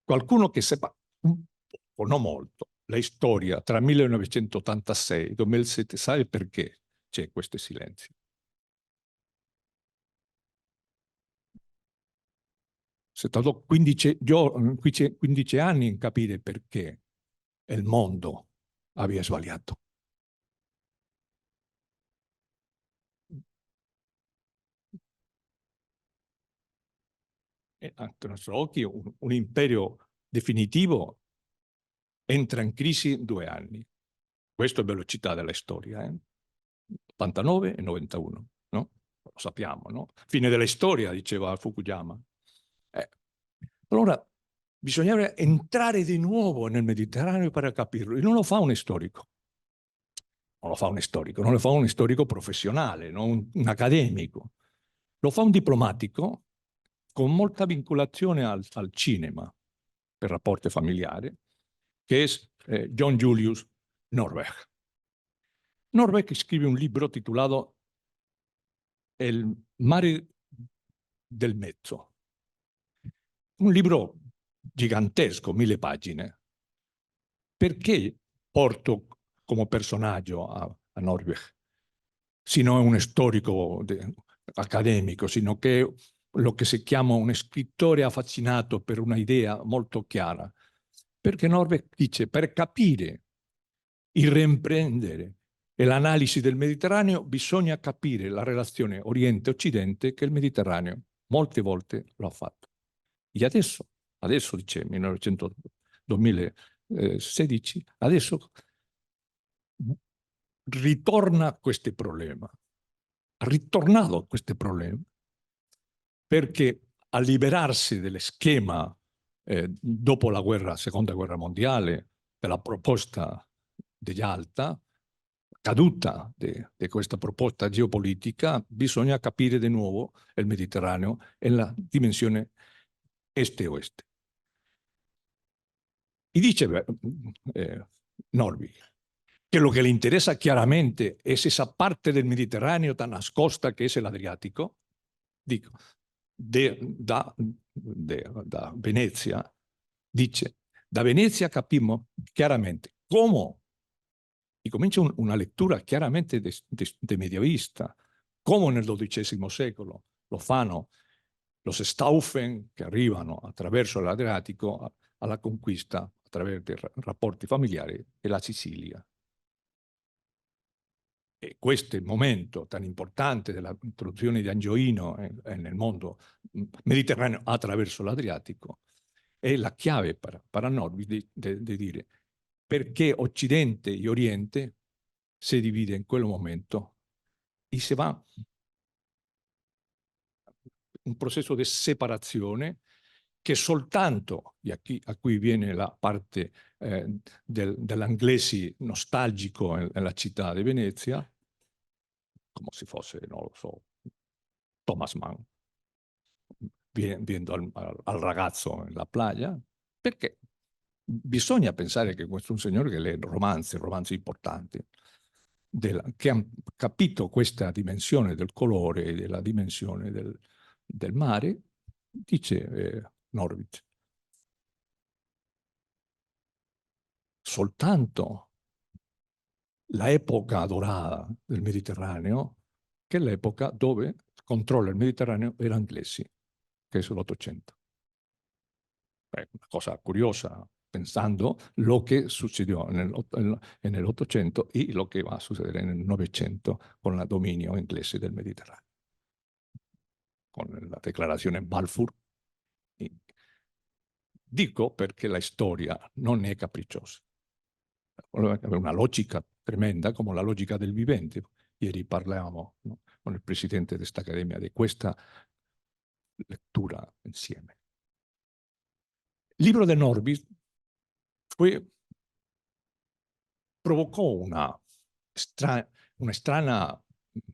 Qualcuno che sepa un po', non molto, la storia tra 1986 e 2007 sa perché c'è questo silenzio. Si è stato 15 anni in capire perché il mondo aveva sbagliato. E ai nostri occhi un imperio definitivo entra in crisi in 2 anni. Questa è velocità della storia, 89 e 91, no? Lo sappiamo, no? Fine della storia, diceva Fukuyama. Allora, bisognerebbe entrare di nuovo nel Mediterraneo per capirlo. E non lo fa un storico. Non lo fa uno storico, non lo fa un storico professionale, non un accademico. Lo fa un diplomatico con molta vincolazione al cinema, per rapporti familiari, che è John Julius Norberg. Norberg scrive un libro titolato El mare del mezzo. Un libro gigantesco, 1000 pagine. Perché porto come personaggio a Norberg? sino un storico accademico, sino che è lo che si chiama un scrittore affascinato per una idea molto chiara. Perché Norbeck dice, per capire il riprendere e l'analisi del Mediterraneo bisogna capire la relazione Oriente-Occidente che il Mediterraneo molte volte lo ha fatto. E adesso dice 2016, adesso ritorna a questo problema, ha ritornato a questo problema perché a liberarsi dello schema dopo la seconda guerra mondiale, della proposta di Yalta, caduta di questa proposta geopolitica, bisogna capire di nuovo il Mediterraneo e la dimensione est-oeste. Y dice Norvig que lo que le interesa claramente es esa parte del Mediterráneo tan nascosta que es el Adriático, dico, da Venezia, dice, da Venezia capimos chiaramente cómo, y comincia una lectura chiaramente de medievista, cómo nel XII secolo lo fanno los Stauffen che arrivano attraverso l'Adriatico alla conquista attraverso i rapporti familiari e la Sicilia. E questo momento tan importante dell'introduzione di Angioino nel mondo mediterraneo attraverso l'Adriatico è la chiave per Norvig di dire perché Occidente e Oriente si divide in quel momento e si va un processo di separazione che soltanto, e a cui viene la parte dell'inglese nostalgico nella città di Venezia, come se fosse, non lo so, Thomas Mann, viendo al ragazzo nella playa, perché bisogna pensare che questo è un signore che legge romanzi importanti, che ha capito questa dimensione del colore e della dimensione del mare, dice Norvig. Soltanto l'epoca dorata del Mediterraneo, che è l'epoca dove controlla il Mediterraneo era inglesi, che è sull'Ottocento. Una cosa curiosa, pensando lo che succedió nell'Ottocento e lo che va a succedere nel Novecento con il dominio inglese del Mediterraneo, con la declarazione Balfour. Dico perché la storia non è capricciosa. Avere una logica tremenda come la logica del vivente. Ieri parlavamo, no, con il presidente di questa accademia di questa lettura insieme. Il libro di Norvig provocò una strana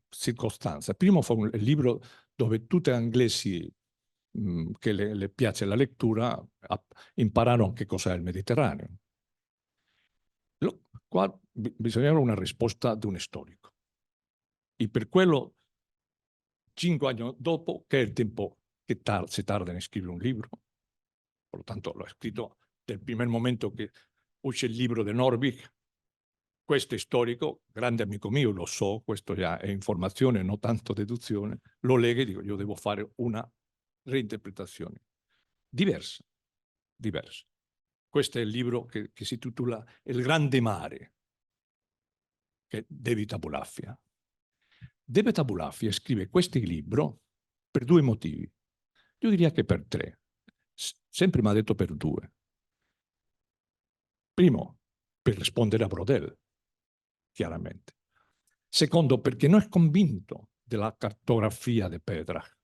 circostanza. Primo fu un libro dove tutti gli inglesi che le piace la lettura impararono che cos'è il Mediterraneo. Qua bisognava una risposta di un storico. E per quello, 5 anni dopo, che è il tempo che si tarda in scrivere un libro, per lo tanto l'ho scritto nel primo momento che uscì il libro di Norvig. Questo è storico, grande amico mio, lo so, questo già è informazione, non tanto deduzione, lo leggo e dico, io devo fare una reinterpretazione diversa. Questo è il libro che si intitola Il grande mare, che è David Abulafia. David Abulafia scrive questo libro per 2 motivi. Io diria che per 3. Sempre mi ha detto per 2. Primo, per rispondere a Brodel, chiaramente. Secondo, perché non è convinto della cartografia di Petrach,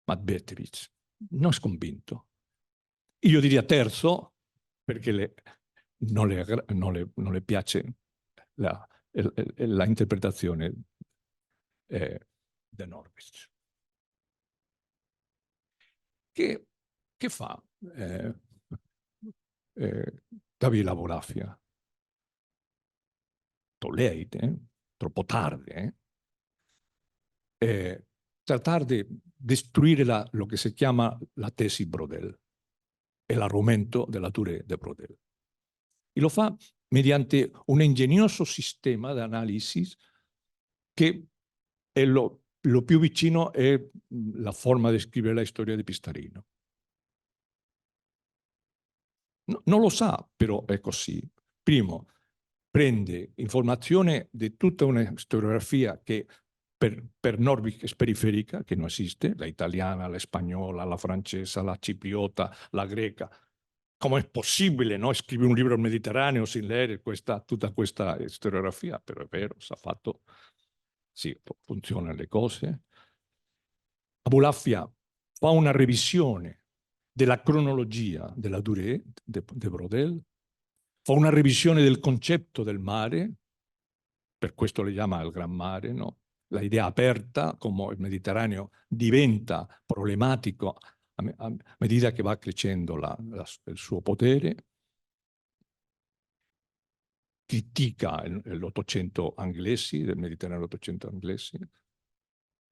Matvejevic. Non è convinto. Io diria terzo, perché non le piace la interpretazione di Norvig. Che fa David Abulafia? Late, troppo tardi, trattare di destruire lo che si chiama la tesi Brodel e l'argomento della teoria di Brodel. E lo fa mediante un ingegnoso sistema di analisi che e lo più vicino è la forma di scrivere la storia di Pistarino. Non lo sa, però è così. Primo, prende informazione di tutta una storiografia che per Nordvik periferica, che non esiste, la italiana, la spagnola, la francese, la cipriota, la greca. Come è possibile, no? Scrivere un libro al Mediterraneo sin leggere tutta questa storiografia? Però è vero, si è fatto, sì, funzionano le cose. Abulafia fa una revisione della cronologia della Durée, de Brodel, fa una revisione del concetto del mare, per questo le chiama il Gran Mare, no? La idea aperta, come il Mediterraneo diventa problematico a medida che va crescendo il suo potere, critica l'Ottocento inglesi, del Mediterraneo dell'Ottocento inglesi,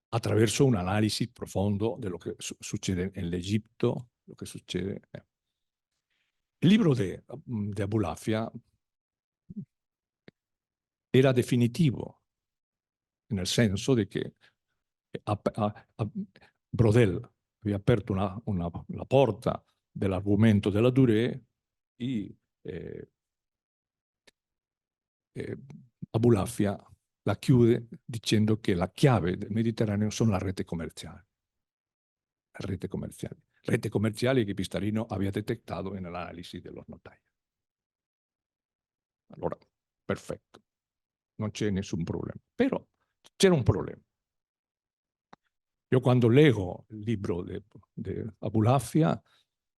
attraverso un'analisi profonda di quello che succede nell'Egitto, lo che succede. Il libro di Abulafia era definitivo, nel senso di che Brodel aveva aperto la porta dell'argomento della Durée e Abulafia la chiude dicendo che la chiave del Mediterraneo sono la rete commerciale. La rete commerciale. Rete commerciale che Pistarino aveva detectato nell'analisi dello notaio. Allora, perfetto. Non c'è nessun problema. Però c'era un problema. Io quando leggo il libro di Abulafia,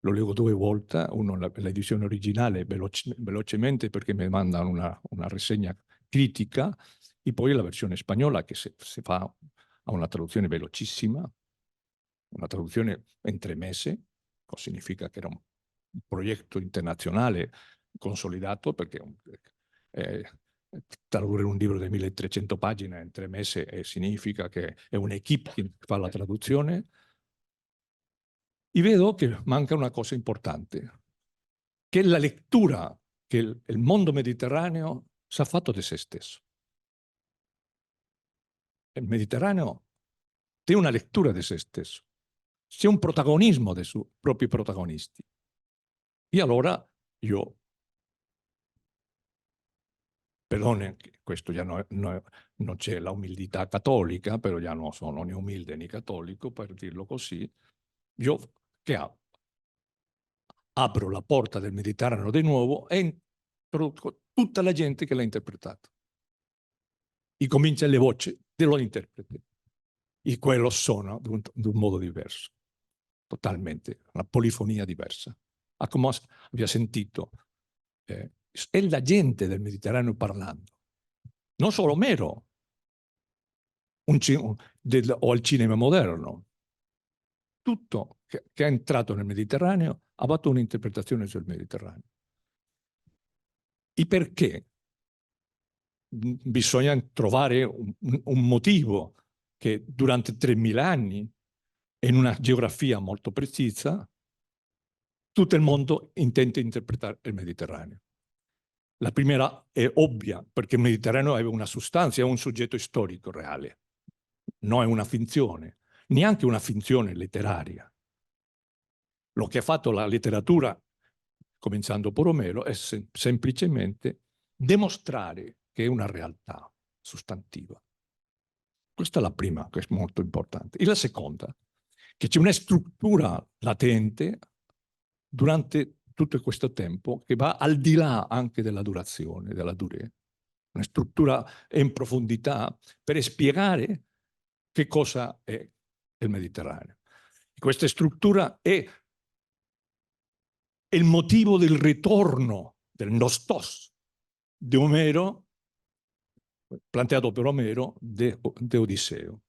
lo leggo 2 volte, uno l'edizione originale velocemente perché mi mandano una rassegna critica, e poi la versione spagnola che si fa a una traduzione velocissima, una traduzione in 3 mesi, cosa significa che era un progetto internazionale consolidato, perché tradurre un libro di 1300 pagine in 3 mesi significa che è un'equipe che fa la traduzione. E vedo che manca una cosa importante, che è la lettura che il mondo mediterraneo si è fatto di se stesso. Il Mediterraneo è una lettura di se stesso, c'è un protagonismo dei suoi propri protagonisti. E allora io, perdone, questo già non c'è la umiltà cattolica, però già non sono né umile né cattolico, per dirlo così, io che apro la porta del Mediterraneo di nuovo e introduco tutta la gente che l'ha interpretato. E comincia le voci dello interprete. E quello suona di un modo diverso, totalmente, una polifonia diversa. Come abbiamo sentito, è la gente del Mediterraneo parlando. Non solo Omero o il cinema moderno. Tutto che è entrato nel Mediterraneo ha fatto un'interpretazione sul Mediterraneo. E perché? Bisogna trovare un motivo che durante 3000 anni, in una geografia molto precisa, tutto il mondo intende interpretare il Mediterraneo. La prima è ovvia, perché il Mediterraneo aveva una sostanza, è un soggetto storico reale, non è una finzione, neanche una finzione letteraria. Lo che ha fatto la letteratura, cominciando per Omero, è semplicemente dimostrare che è una realtà sostantiva. Questa è la prima, che è molto importante. E la seconda, che c'è una struttura latente durante tutto questo tempo che va al di là anche della durazione, della durée. Una struttura in profondità per spiegare che cosa è il Mediterraneo. E questa struttura è il motivo del ritorno del nostos di Omero, planteato per Omero, di Odisseo.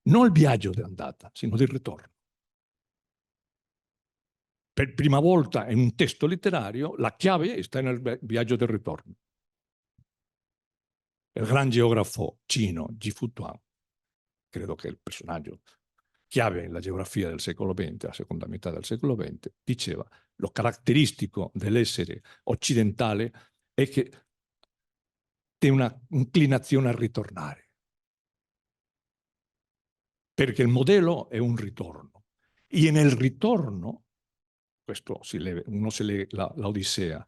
Non il viaggio di andata, sino del ritorno. Per prima volta in un testo letterario la chiave sta nel viaggio del ritorno. Il gran geografo cino Ji Futuan, credo che è il personaggio chiave nella geografia del secolo XX, la seconda metà del secolo XX, diceva: lo caratteristico dell'essere occidentale è che è una inclinazione a ritornare. perché il modello è un ritorno. E nel ritorno, uno se legge l'Odissea,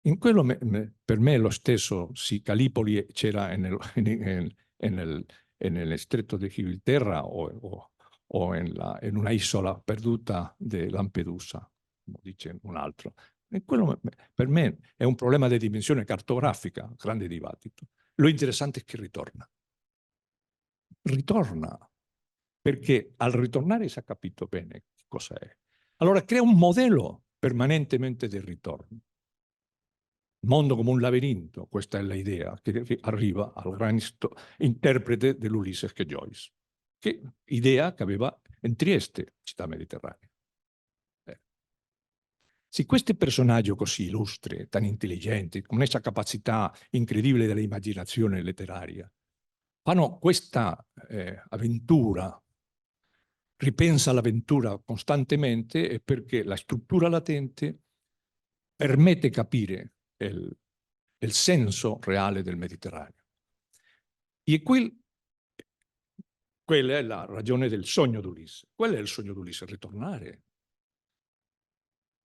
in quello per me è lo stesso, sì, Calipoli c'era nel stretto di Gibilterra o in una isola perduta di Lampedusa, come dice un altro. E quello per me è un problema di dimensione cartografica, grande dibattito. Lo interessante è che ritorna. Ritorna, perché al ritornare si è capito bene cosa è. Allora crea un modello permanentemente del ritorno. Il mondo come un labirinto, questa è l'idea che arriva al gran interprete dell'Ulisse che è Joyce, che idea che aveva in Trieste, città mediterranea. Se questi personaggi così illustri, tan intelligenti, con questa capacità incredibile dell'immaginazione letteraria, fanno questa avventura, ripensa all'avventura costantemente, è perché la struttura latente permette capire il senso reale del Mediterraneo. E quella è la ragione del sogno di Ulisse. Quello è il sogno di Ulisse, ritornare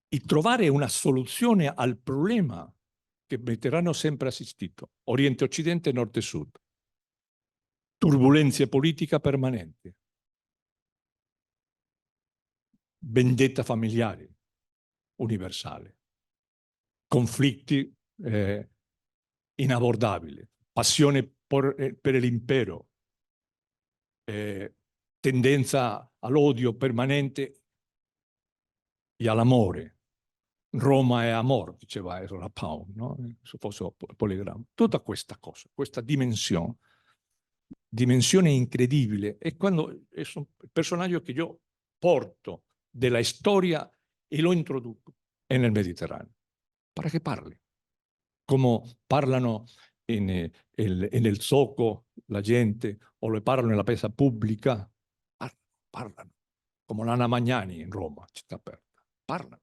e trovare una soluzione al problema che il Mediterraneo ha sempre assistito, Oriente-Occidente, Nord e Sud. Turbulenze politica permanenti, vendetta familiare universale, conflitti inabbordabili, passione per l'impero, tendenza all'odio permanente e all'amore. Roma è amor, diceva Ezra Pound, no? Se fosse poligramma. Tutta questa cosa, questa dimensione incredibile, è quando è un personaggio che io porto della storia e lo introduco nel Mediterraneo, para che parli. Come parlano nel zoco la gente, o le parlano nella piazza pubblica, parlano. Come l'Anna Magnani in Roma, città aperta, parlano.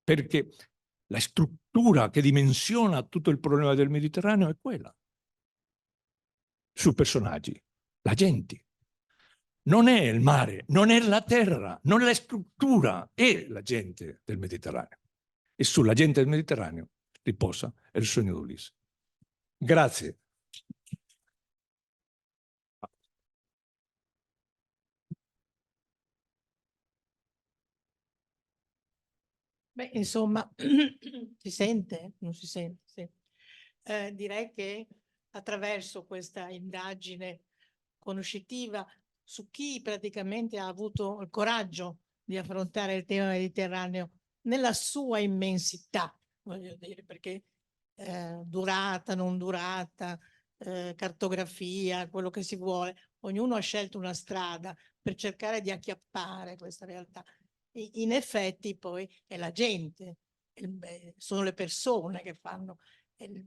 Perché la struttura che dimensiona tutto il problema del Mediterraneo è quella. Su personaggi, la gente. Non è il mare, non è la terra, non è la struttura, è la gente del Mediterraneo. E sulla gente del Mediterraneo riposa il sogno di Ulisse. Grazie. Beh, insomma, si sente? Non si sente? Sì. Direi che attraverso questa indagine conoscitiva su chi praticamente ha avuto il coraggio di affrontare il tema mediterraneo nella sua immensità, voglio dire, perché durata, non durata, cartografia, quello che si vuole, ognuno ha scelto una strada per cercare di acchiappare questa realtà. In effetti poi è la gente, sono le persone che fanno,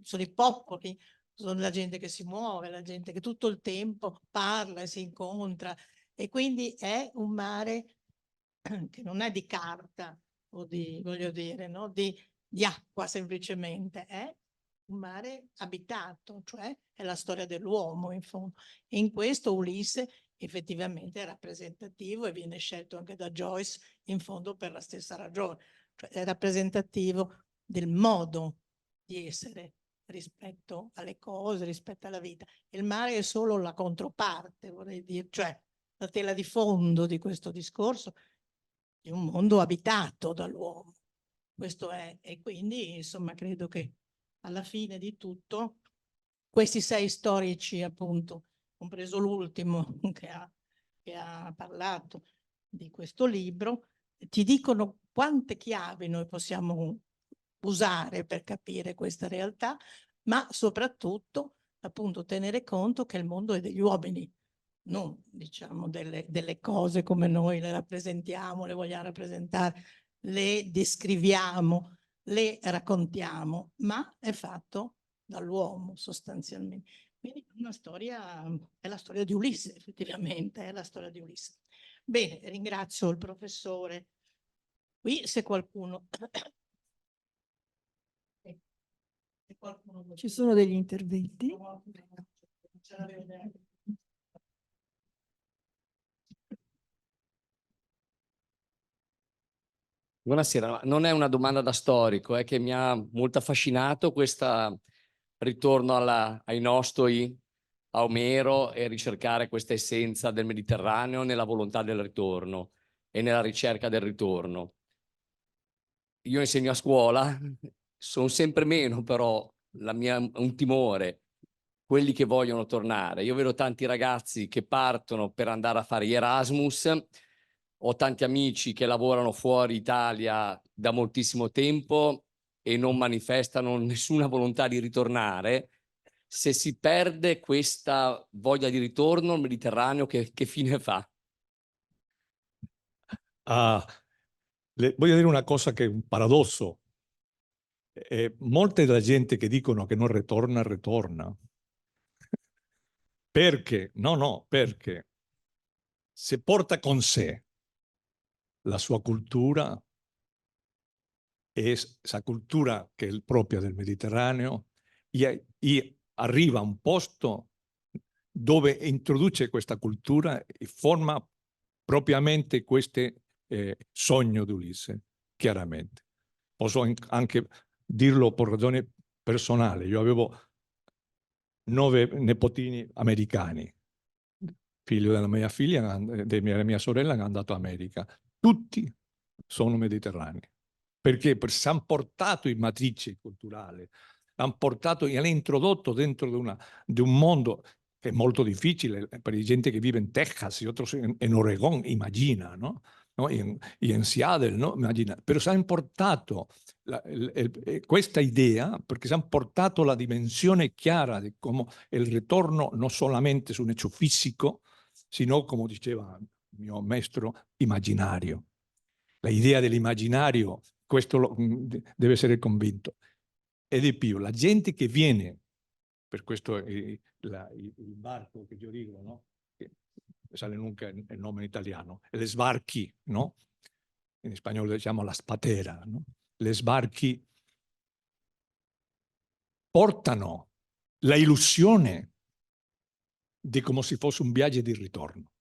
sono i popoli, sono la gente che si muove, la gente che tutto il tempo parla e si incontra, e quindi è un mare che non è di carta o di, voglio dire, no? di acqua semplicemente, è un mare abitato, cioè è la storia dell'uomo in fondo. E in questo Ulisse effettivamente è rappresentativo e viene scelto anche da Joyce in fondo per la stessa ragione, cioè è rappresentativo del modo di essere rispetto alle cose, rispetto alla vita. Il mare è solo la controparte, vorrei dire, cioè la tela di fondo di questo discorso di un mondo abitato dall'uomo. Questo è, e quindi insomma credo che alla fine di tutto questi 6 storici, appunto, compreso l'ultimo che ha parlato di questo libro, ti dicono quante chiavi noi possiamo usare per capire questa realtà, ma soprattutto appunto tenere conto che il mondo è degli uomini, non diciamo delle cose come noi le rappresentiamo, le vogliamo rappresentare, le descriviamo, le raccontiamo, ma è fatto dall'uomo sostanzialmente. Quindi una storia, è la storia di Ulisse, effettivamente, è la storia di Ulisse. Bene, ringrazio il professore. Qui se qualcuno... Ci sono degli interventi? Buonasera, non è una domanda da storico, è che mi ha molto affascinato questo ritorno ai nostoi, a Omero, e ricercare questa essenza del Mediterraneo nella volontà del ritorno e nella ricerca del ritorno. Io insegno a scuola, sono sempre meno però un timore, quelli che vogliono tornare. Io vedo tanti ragazzi che partono per andare a fare Erasmus, ho tanti amici che lavorano fuori Italia da moltissimo tempo e non manifestano nessuna volontà di ritornare. Se si perde questa voglia di ritorno, il Mediterraneo che fine fa? Voglio dire una cosa che è un paradosso. Molte della gente che dicono che non ritorna, ritorna. Perché? No, perché se porta con sé la sua cultura, esa cultura che è propria del Mediterraneo, e arriva a un posto dove introduce questa cultura e forma propriamente questo sogno di Ulisse, chiaramente. Posso anche dirlo per ragione personale. Io avevo 9 nipotini americani, figlio della mia figlia, della mia sorella che è andato in America. Tutti sono mediterranei. Perché? Perché si hanno portato in matrice culturale, hanno portato e hanno introdotto dentro di un mondo che è molto difficile per la gente che vive in Texas e in Oregon, immagina, no? In Seattle, no? Immagina. Però si hanno portato questa idea, perché si hanno portato la dimensione chiara di come il ritorno non solamente su un hecho fisico, sino, come diceva il mio maestro, immaginario. La idea dell'immaginario, questo deve essere convinto. E di più, la gente che viene, per questo il barco che io dico, no? Che sale nunca il nome in italiano, le sbarchi, no? In spagnolo diciamo la spatera, no? Le sbarchi portano la illusione di come se fosse un viaggio di ritorno.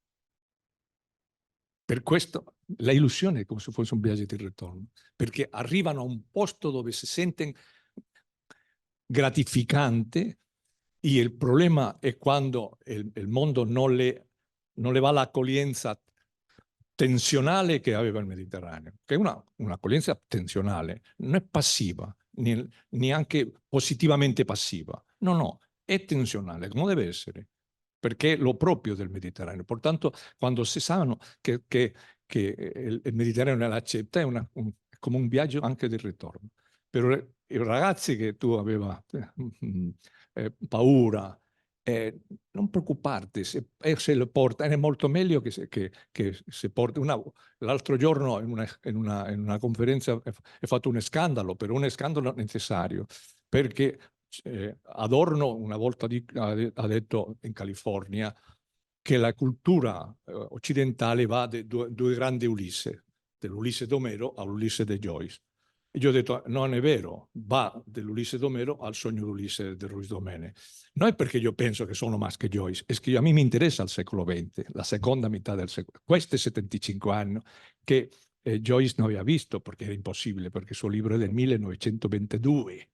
Per questo la illusione è come se fosse un viaggio di ritorno, perché arrivano a un posto dove si sentono gratificante e il problema è quando il mondo non le va l'accoglienza tensionale che aveva il Mediterraneo, che è un'accoglienza tensionale, non è passiva, neanche positivamente passiva. No, è tensionale, come deve essere, perché è lo proprio del Mediterraneo. Pertanto, quando si sanno che il Mediterraneo l'accetta, è come un viaggio anche del ritorno. Per i ragazzi che tu aveva paura, non preoccuparti, se lo porta, è molto meglio che se porta. L'altro giorno in una conferenza è fatto un scandalo, però un scandalo necessario, perché Adorno una volta ha detto in California che la cultura occidentale va da due grandi Ulisse, dell'Ulisse d'Omero all'Ulisse di Joyce. E io ho detto, non è vero, va dall'Ulisse d'Omero al sogno d'Ulisse di Ruiz Domene. Non è perché io penso che sono Musk e Joyce, è che a me mi interessa il secolo XX, la seconda metà del secolo. Questi 75 anni che Joyce non aveva visto, perché era impossibile, perché il suo libro è del 1922.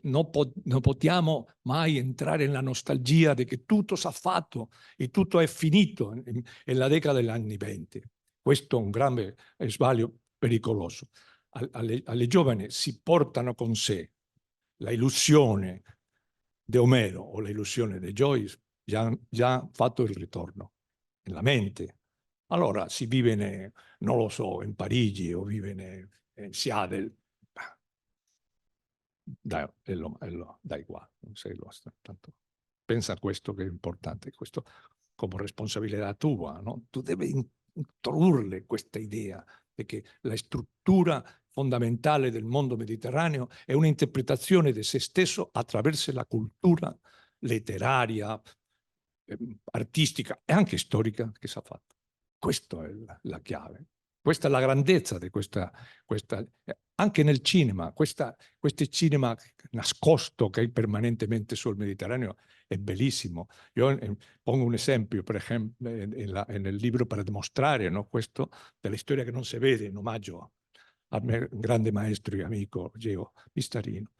Non possiamo mai entrare nella nostalgia di che tutto si è fatto e tutto è finito nella decada degli anni 20. Questo è un grande sbaglio pericoloso. Alle giovani si portano con sé la illusione di Omero o l'illusione di Joyce, già fatto il ritorno nella mente. Allora si vive, non lo so, in Parigi o vive in Seattle. Dai qua, non sei lo tanto. Pensa a questo che è importante, questo come responsabilità tua, no? Tu devi introdurre questa idea di che la struttura fondamentale del mondo mediterraneo è un'interpretazione di se stesso attraverso la cultura letteraria, artistica e anche storica che si è fatta. Questa è la chiave. Questa è la grandezza di questa anche nel cinema, questo cinema nascosto che è permanentemente sul Mediterraneo è bellissimo. Io pongo un esempio, per esempio, nel libro per dimostrare, no, questo della storia che non si vede in omaggio al mio grande maestro e amico Geo Pistarino.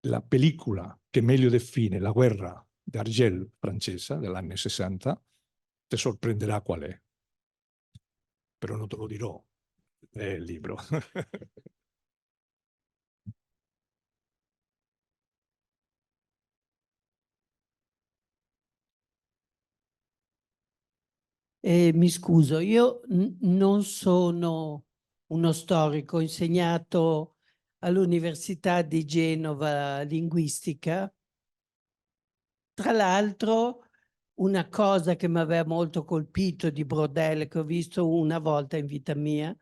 La pellicola che meglio define la guerra d'Argel francese dell'anno 60 ti sorprenderà qual è, però non te lo dirò, è il libro. Mi scuso, io non sono uno storico, ho insegnato all'Università di Genova linguistica. Tra l'altro, una cosa che mi aveva molto colpito di Braudel, che ho visto una volta in vita mia,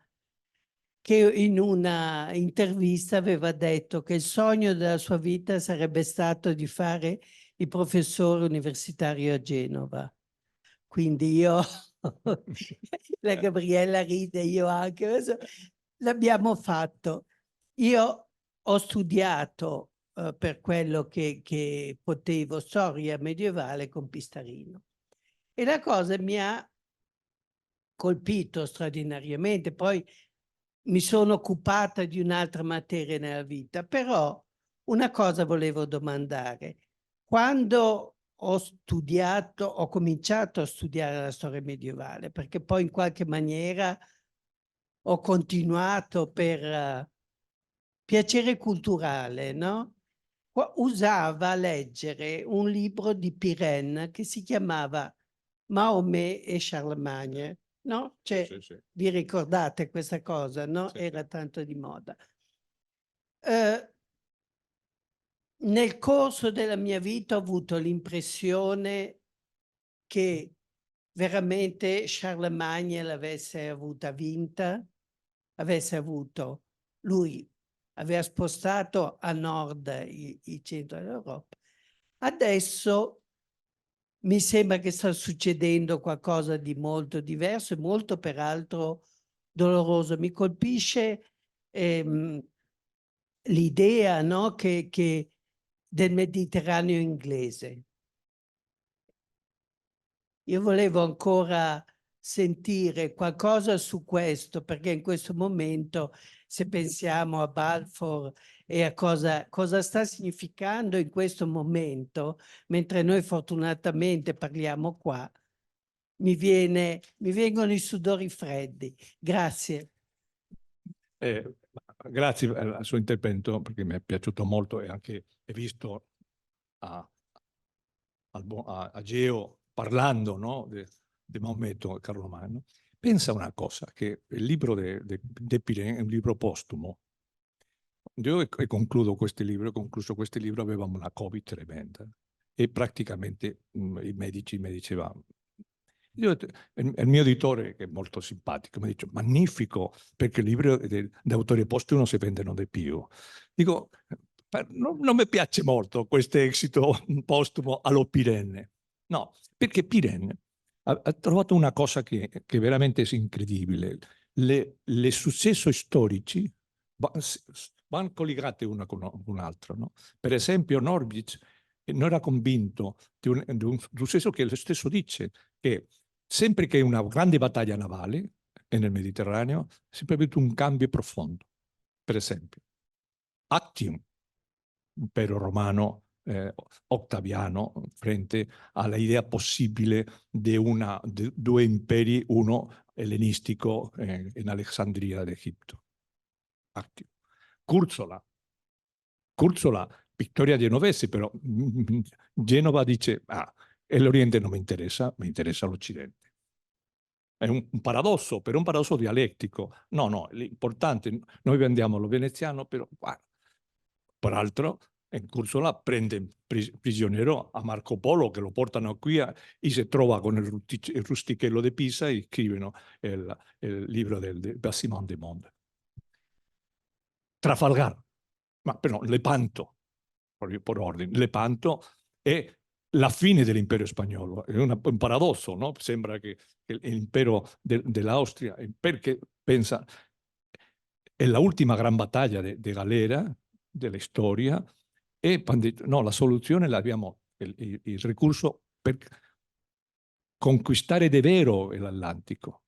che in una intervista aveva detto che il sogno della sua vita sarebbe stato di fare il professore universitario a Genova. Quindi io, la Gabriella ride, io anche, l'abbiamo fatto. Io ho studiato per quello che potevo storia medievale con Pistarino. E la cosa mi ha colpito straordinariamente. Poi mi sono occupata di un'altra materia nella vita, però una cosa volevo domandare. Quando ho cominciato a studiare la storia medievale, perché poi in qualche maniera ho continuato per piacere culturale, no? Usava leggere un libro di Pirenne che si chiamava Mahomet e Charlemagne, no? Cioè, Sì, sì. vi ricordate questa cosa, no? Sì. Era tanto di moda. Nel corso della mia vita ho avuto l'impressione che veramente Charlemagne l'avesse avuta vinta, lui aveva spostato a nord il centro dell'Europa. Adesso mi sembra che sta succedendo qualcosa di molto diverso e molto peraltro doloroso. Mi colpisce l'idea, no, che del Mediterraneo inglese. Io volevo ancora sentire qualcosa su questo, perché in questo momento, se pensiamo a Balfour e a cosa sta significando in questo momento, mentre noi fortunatamente parliamo qua, mi vengono i sudori freddi. Grazie. Grazie al suo intervento, perché mi è piaciuto molto e anche ho visto a Geo parlando, no, di Maometto e Carlo Magno. Pensa una cosa, che il libro di Pirenne è un libro postumo. Io concluso questo libro, avevamo una Covid tremenda e praticamente i medici mi dicevano, il mio editore, che è molto simpatico, mi dice, magnifico, perché i libri di autore postumo si vendono di più. Dico, non mi piace molto questo esito postumo allo Pirenne. No, perché Pirenne ha trovato una cosa che veramente è incredibile. Le successi storici vanno collegate una con un'altra. No? Per esempio, Norwich non era convinto di un successo che lo stesso dice, che sempre che una grande battaglia navale e nel Mediterraneo, si è avuto un cambio profondo. Per esempio, Actium, impero romano Ottaviano, frente all'idea possibile di due imperi, uno ellenistico in Alessandria d'Egitto. Actium. Curzola, vittoria genovese, però Genova dice, e l'Oriente non mi interessa l'Occidente. È un paradosso, però un paradosso dialettico. No, l'importante, noi vendiamo lo veneziano, però, peraltro, Curzola prende prigioniero a Marco Polo, che lo portano qui e si trova con il rustichello di Pisa e scrivono il libro del Bassimont de Monde. Trafalgar, ma però Lepanto, per ordine, Lepanto è la fine dell'impero spagnolo, è un paradosso, no? Sembra che l'impero dell'Austria, perché pensa, è l'ultima gran battaglia di Galera, della storia, e no, la soluzione l'abbiamo, il recurso per conquistare davvero l'Atlantico.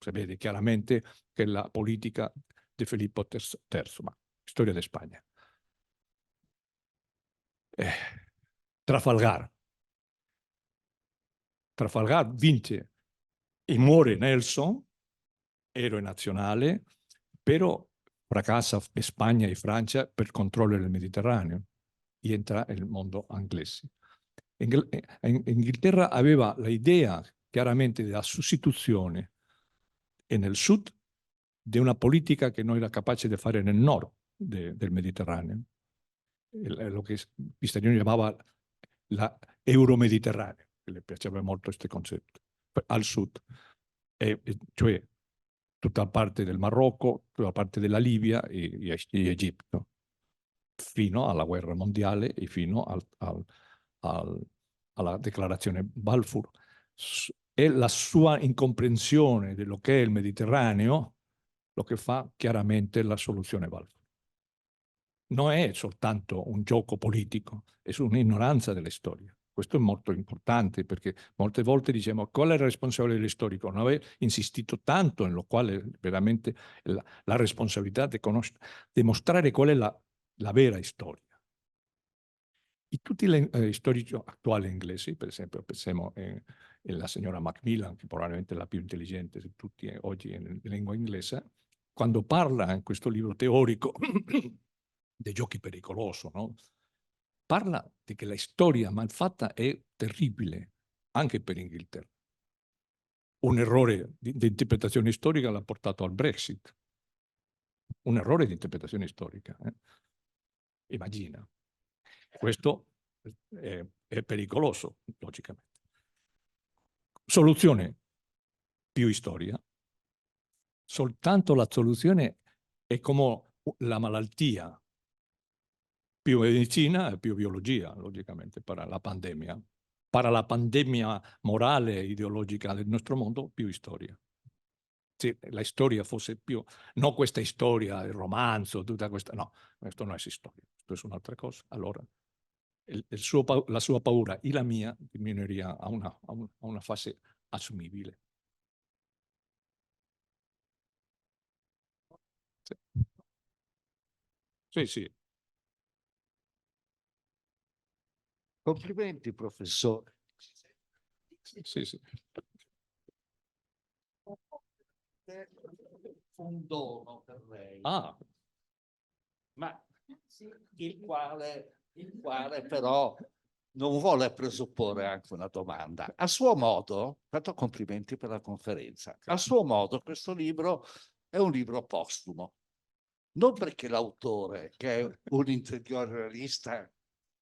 si vede chiaramente che è la politica di Filippo III, ma storia di Spagna. Trafalgar vince e muore Nelson, eroe nazionale, però fracassa Spagna e Francia per controllo del Mediterraneo, y entra il mondo inglese. Inghilterra aveva l'idea chiaramente della sostituzione e nel sud di una politica che non era capace di fare nel nord del Mediterraneo, lo che Pistagnoni chiamava la Euromediterranea, che le piaceva molto questo concetto, al sud, cioè tutta la parte del Marocco, tutta la parte della Libia e Egitto, fino alla guerra mondiale e fino alla declarazione Balfour. E la sua incomprensione di quello che è il Mediterraneo, lo che fa chiaramente la soluzione Balfour. Non è soltanto un gioco politico, è un'ignoranza della storia. Questo è molto importante perché molte volte diciamo qual è il responsabile dello storico? Non aver insistito tanto in lo quale veramente la responsabilità di mostrare qual è la vera storia. E tutti gli storici attuali inglesi, per esempio, pensiamo alla signora Macmillan, che probabilmente è la più intelligente di tutti oggi in lingua inglese, quando parla in questo libro teorico dei giochi pericolosi, no? Parla di che la storia malfatta è terribile anche per Inghilterra. Un errore di interpretazione storica l'ha portato al Brexit. Un errore di interpretazione storica. Immagina. Questo è pericoloso, logicamente. Soluzione: più storia. Soltanto la soluzione è come la malattia. Più medicina e più biologia, logicamente, per la pandemia. Per la pandemia morale e ideologica del nostro mondo, più storia. Se la storia fosse più, non questa storia, il romanzo, tutta questa, no, questo non è storia, questo è un'altra cosa. Allora, la sua paura e la mia diminuiria a una fase assumibile. Sì, sì. Complimenti, professore. Sì, sì. Un dono per lei, Ah, ma il quale però non vuole presupporre anche una domanda. A suo modo, tanto complimenti per la conferenza, a suo modo questo libro è un libro postumo. Non perché l'autore, che è un interiorista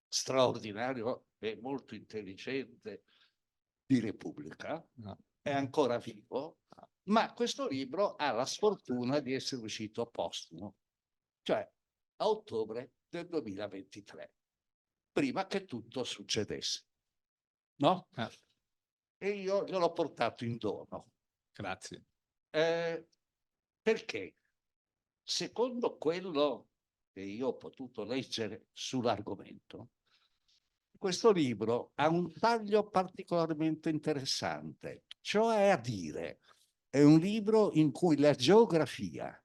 straordinario e molto intelligente di Repubblica, è ancora vivo, ma questo libro ha la sfortuna di essere uscito postumo, cioè a ottobre del 2023, prima che tutto succedesse. No? E io gliel'ho portato in dono. grazie. Perché? Secondo quello che io ho potuto leggere sull'argomento, questo libro ha un taglio particolarmente interessante, cioè a dire, è un libro in cui la geografia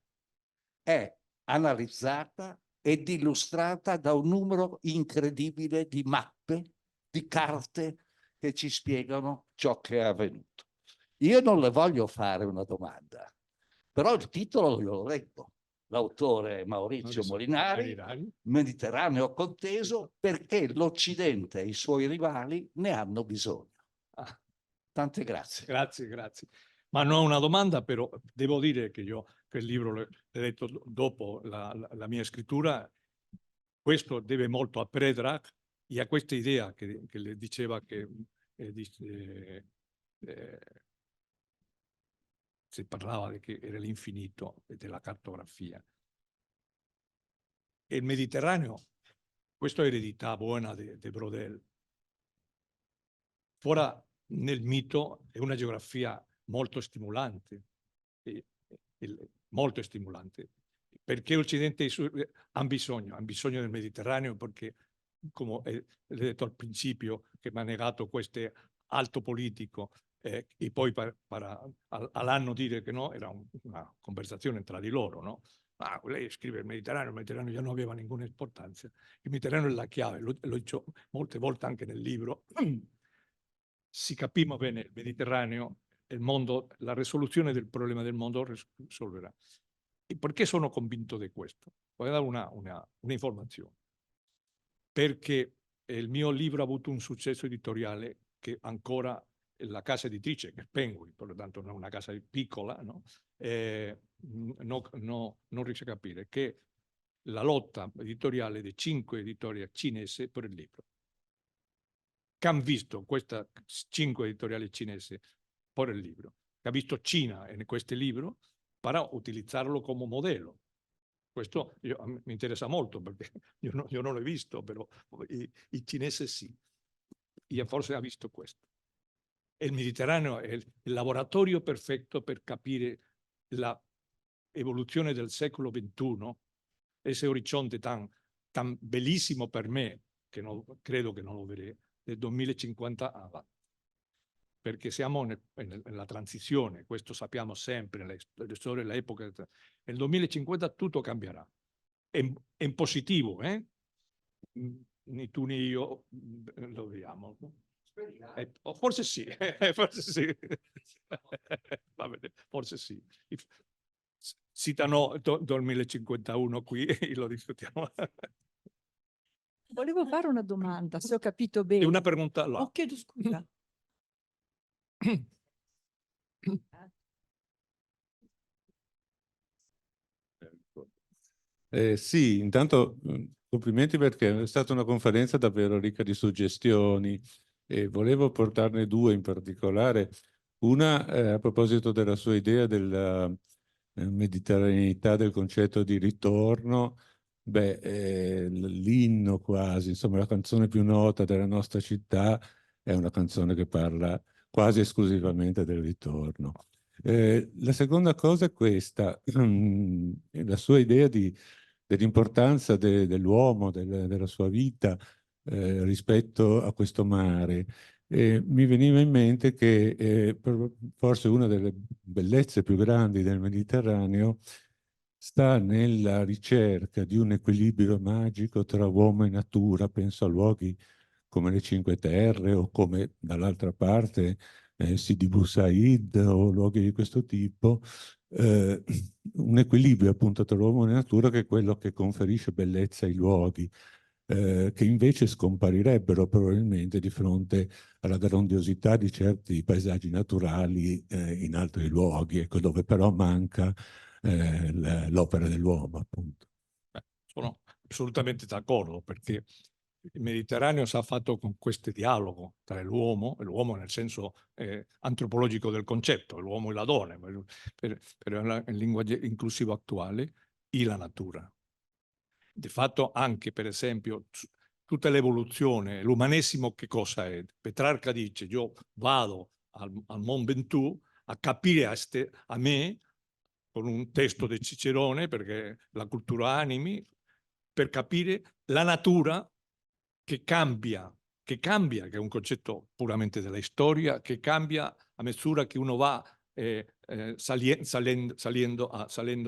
è analizzata ed illustrata da un numero incredibile di mappe, di carte che ci spiegano ciò che è avvenuto. Io non le voglio fare una domanda, però il titolo io lo leggo. L'autore Maurizio Molinari, Mediterraneo conteso, perché l'Occidente e i suoi rivali ne hanno bisogno. Tante grazie. Grazie. Ma non una domanda, però devo dire che io quel libro l'ho letto dopo la mia scrittura. Questo deve molto a Predrag e a questa idea che le diceva che si parlava che era l'infinito e della cartografia. E il Mediterraneo, questa è eredità buona di Brodel. Fuori nel mito è una geografia molto stimolante, molto stimolante, perché l'Occidente ha bisogno del Mediterraneo, perché, come ho detto al principio, che mi ha negato questo alto politico, e poi all'anno dire che no, era una conversazione tra di loro, no? Ah, lei scrive il Mediterraneo già non aveva nessuna importanza. Il Mediterraneo è la chiave, lo dico molte volte anche nel libro. Si capiamo bene il Mediterraneo, il mondo, la risoluzione del problema del mondo risolverà. E perché sono convinto di questo? Voglio dare un'informazione. Perché il mio libro ha avuto un successo editoriale che ancora la casa editrice, che è Penguin, per lo tanto non è una casa piccola, no? Non riesce a capire che la lotta editoriale di 5 editori cinesi per il libro. Che hanno visto questa 5 editoriali cinesi per il libro, che ha visto Cina in questo libro, per utilizzarlo come modello. Questo mi interessa molto perché io non l'ho visto, però i cinesi sì. Io forse ha visto questo. E il Mediterraneo è il laboratorio perfetto per capire l'evoluzione del secolo XXI, ese orizzonte tan bellissimo per me, che credo che non lo vedrei, del 2050 avanti. Perché siamo nella transizione, questo sappiamo sempre, nelle storie dell'epoca. Nel 2050 tutto cambierà. È in positivo, né tu né io lo vediamo. Forse sì, forse sì. Va bene, forse sì. Citano 2051 qui, lo discutiamo. Volevo fare una domanda, se ho capito bene. E una pregunta là. Oh, chiedo scusa. Sì, intanto complimenti perché è stata una conferenza davvero ricca di suggestioni e volevo portarne due in particolare. Una a proposito della sua idea della mediterraneità, del concetto di ritorno. L'inno quasi, insomma la canzone più nota della nostra città è una canzone che parla quasi esclusivamente del ritorno. La seconda cosa è questa, la sua idea dell'importanza dell'uomo, della sua vita rispetto a questo mare. Mi veniva in mente che forse una delle bellezze più grandi del Mediterraneo sta nella ricerca di un equilibrio magico tra uomo e natura. Penso a luoghi come le Cinque Terre o come dall'altra parte Sidi Bou Said o luoghi di questo tipo, un equilibrio appunto tra l'uomo e la natura che è quello che conferisce bellezza ai luoghi, che invece scomparirebbero probabilmente di fronte alla grandiosità di certi paesaggi naturali in altri luoghi, ecco, dove però manca l'opera dell'uomo, appunto. Sono assolutamente d'accordo, perché il Mediterraneo si è fatto con questo dialogo tra l'uomo nel senso antropologico del concetto, l'uomo e la donna, per il linguaggio inclusivo attuale, e la natura. Di fatto anche, per esempio, tutta l'evoluzione, l'umanesimo che cosa è? Petrarca dice, io vado al Mont Ventoux a capire a me, con un testo di Cicerone, perché la cultura animi, per capire la natura che cambia, che è un concetto puramente della storia, che cambia a misura che uno va salendo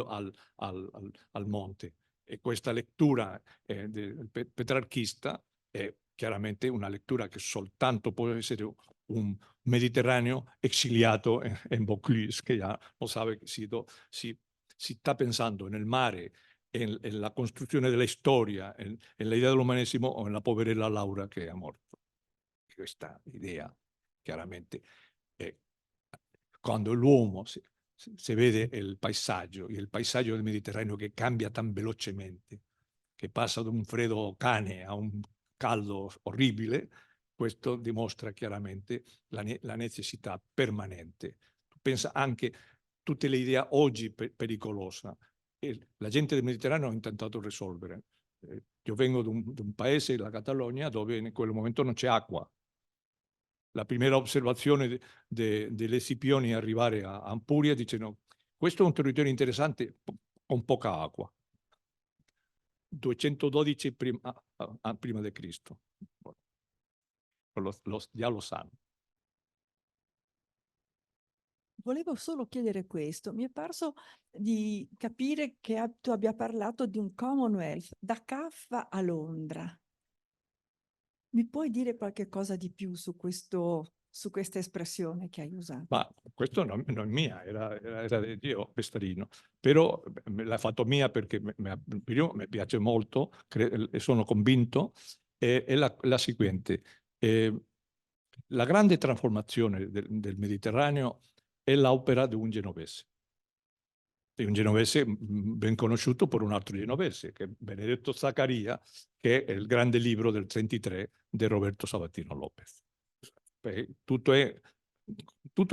al monte. E questa lettura petrarchista è chiaramente una lettura che soltanto può essere un Mediterraneo esiliato in Vaucluse, che già lo sa che si sta pensando nel mare, en la costruzione della storia, en l'idea dell'umanesimo o nella poverella Laura che è morto. Questa idea chiaramente è quando l'uomo se vede il paesaggio del Mediterraneo che cambia tan velocemente, che passa da un freddo cane a un caldo orribile, questo dimostra chiaramente la necessità permanente. Pensa anche tutte le idee oggi pericolose. E la gente del Mediterraneo ha intentato risolvere. Io vengo da un paese, la Catalogna, dove in quel momento non c'è acqua. La prima osservazione delle Scipioni arrivare a Ampuria dicono: questo è un territorio interessante con poca acqua. 212 prima di Cristo. Già lo sanno. Volevo solo chiedere questo. Mi è parso di capire che tu abbia parlato di un Commonwealth da Caffa a Londra. Mi puoi dire qualche cosa di più su questa espressione che hai usato? Ma questo non è mia, era di Dio Pestarino, però me l'ha fatto mia perché primo mi piace molto e sono convinto, è la seguente. La grande trasformazione del Mediterraneo è l'opera di un genovese. Di un genovese ben conosciuto per un altro genovese, che è Benedetto Zaccaria, che è il grande libro del 33 di Roberto Sabatino Lopez. Tutto è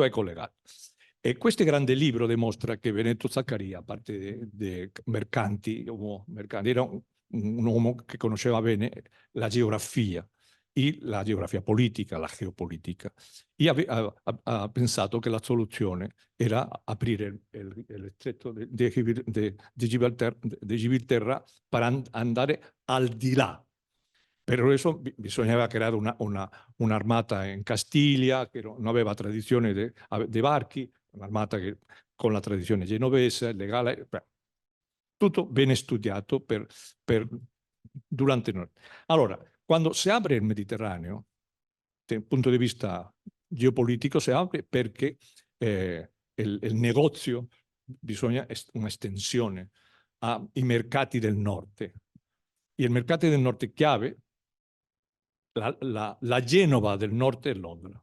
collegato. E questo grande libro dimostra che Benedetto Zaccaria, a parte dei mercanti, era un uomo che conosceva bene la geografia politica, la geopolitica, e ha pensato che la soluzione era aprire il stretto di Gibilterra per andare al di là. Per eso bisognava creare un'armata in Castiglia che non aveva tradizione dei barchi, un'armata con la tradizione genovese, legale, tutto bene studiato durante noi. Allora, quando si apre il Mediterraneo, dal punto di vista geopolitico, si apre perché il negozio bisogna un'estensione ai mercati del nord. E i mercati del nord chiave, la Genova del nord è Londra,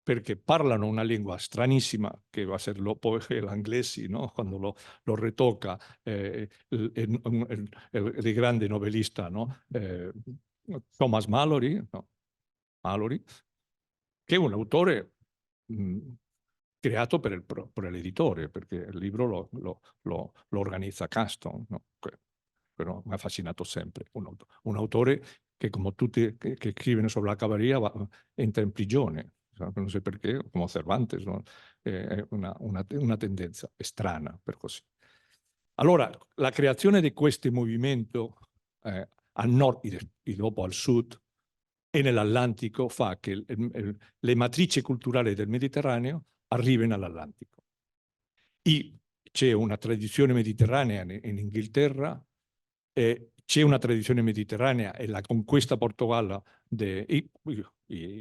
perché parlano una lingua stranissima, che va a essere l'inglese, no? Quando lo ritocca il grande novellista, no? Thomas Malory, no? Malory, che è un autore creato per l'editore, perché il libro lo organizza Caston, no? Però mi ha affascinato sempre. Un autore che, come tutti che scrivono sulla cavalleria, entra in prigione. Non so perché, come Cervantes, no? È una tendenza strana, per così. Allora, la creazione di questo movimento al nord e dopo al sud e nell'Atlantico fa che le matrici culturali del Mediterraneo arrivino all'Atlantico. E c'è una tradizione mediterranea in Inghilterra, c'è una tradizione mediterranea e la conquista portoghese,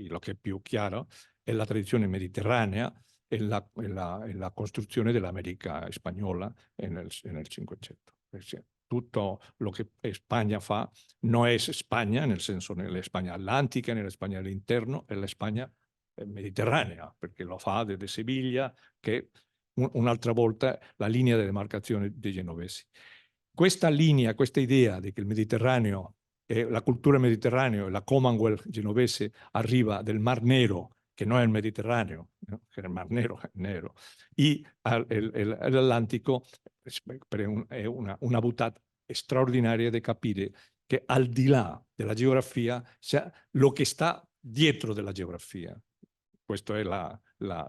lo che è più chiaro, è la tradizione mediterranea e la costruzione dell'America spagnola nel 500. Tutto lo che Spagna fa non è Spagna, nel senso nella Spagna atlantica, nella Spagna all'interno, è la Spagna mediterranea, perché lo fa da Siviglia, che un'altra volta la linea di demarcazione dei genovesi. Questa linea, questa idea di che il Mediterraneo, la cultura mediterranea e la Commonwealth genovese arriva del Mar Nero, che non è il Mediterraneo, no? Che il Mar Nero è nero, e l'Atlantico è una buttata straordinaria di capire che al di là della geografia c'è lo che sta dietro della geografia. Questa è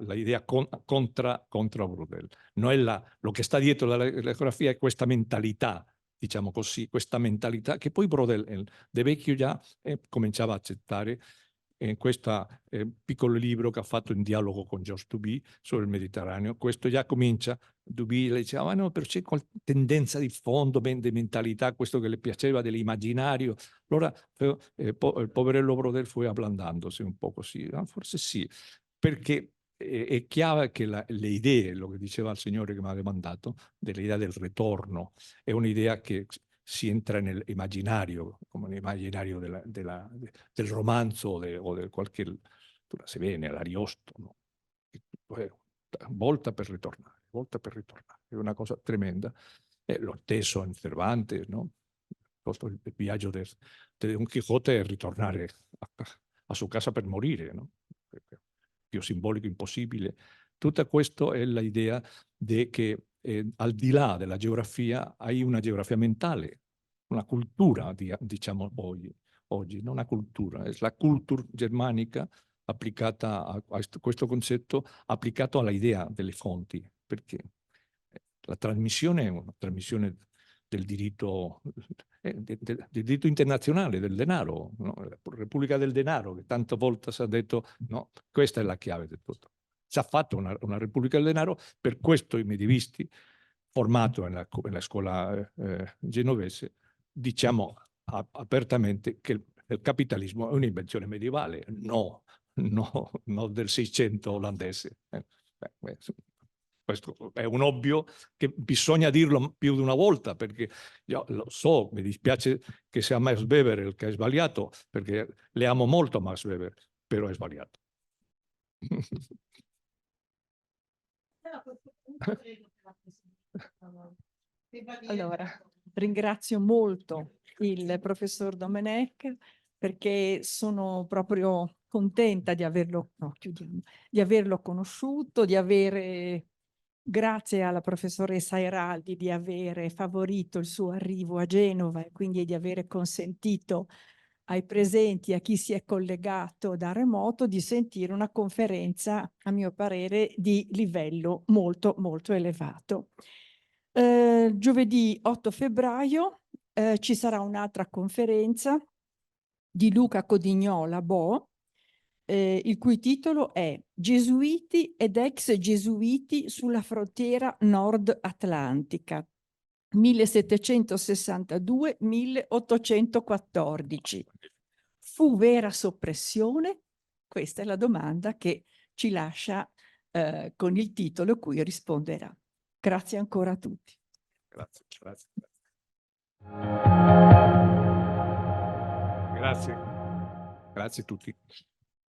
l'idea contra Bruegel. Non è lo che sta dietro la geografia è questa mentalità, diciamo così, questa mentalità che poi Bruegel de vecchio già cominciava a accettare in questo piccolo libro che ha fatto in dialogo con Georges Duby sul Mediterraneo. Questo già comincia, Duby le diceva, no, però c'è tendenza di fondo, di mentalità, questo che le piaceva dell'immaginario. Allora il poverello Bruegel fu abblandandosi un po' così, forse sì, perché è chiaro che le idee, lo che diceva il signore che mi ha domandato, dell'idea del ritorno, è un'idea che si entra nell'immaginario, come l'immaginario del romanzo o di qualche, se vede, l'Ariosto, no? Volta per ritornare, è una cosa tremenda. Lo stesso in Cervantes, no? Il viaggio di Don Quixote è ritornare a sua casa per morire, no? Più simbolico impossibile. Tutto questo è l'idea di che al di là della geografia hai una geografia mentale, una cultura, diciamo oggi, non una cultura, è la cultura germanica applicata a questo concetto, applicato all'idea delle fonti, perché la trasmissione è una trasmissione del diritto, del diritto internazionale, del denaro, no? La Repubblica del denaro, che tante volte si è detto, no, questa è la chiave di tutto. si è fatto una Repubblica del Denaro, per questo i medievisti, formato nella scuola genovese, diciamo apertamente che il capitalismo è un'invenzione medievale, no del 600 olandese. Questo è un ovvio che bisogna dirlo più di una volta, perché io lo so, mi dispiace che sia Max Weber il che è sbagliato, perché le amo molto Max Weber, però è sbagliato. Allora, ringrazio molto il professor Domenech perché sono proprio contenta di averlo, di averlo conosciuto, di avere, grazie alla professoressa Airaldi, di avere favorito il suo arrivo a Genova e quindi di avere consentito ai presenti, a chi si è collegato da remoto, di sentire una conferenza, a mio parere, di livello molto, molto elevato. Giovedì 8 febbraio ci sarà un'altra conferenza di Luca Codignola Bo, il cui titolo è Gesuiti ed ex gesuiti sulla frontiera nord atlantica 1762-1814. Fu vera soppressione? Questa è la domanda che ci lascia con il titolo cui risponderà. Grazie ancora a tutti. Grazie, grazie. Grazie. Grazie a tutti.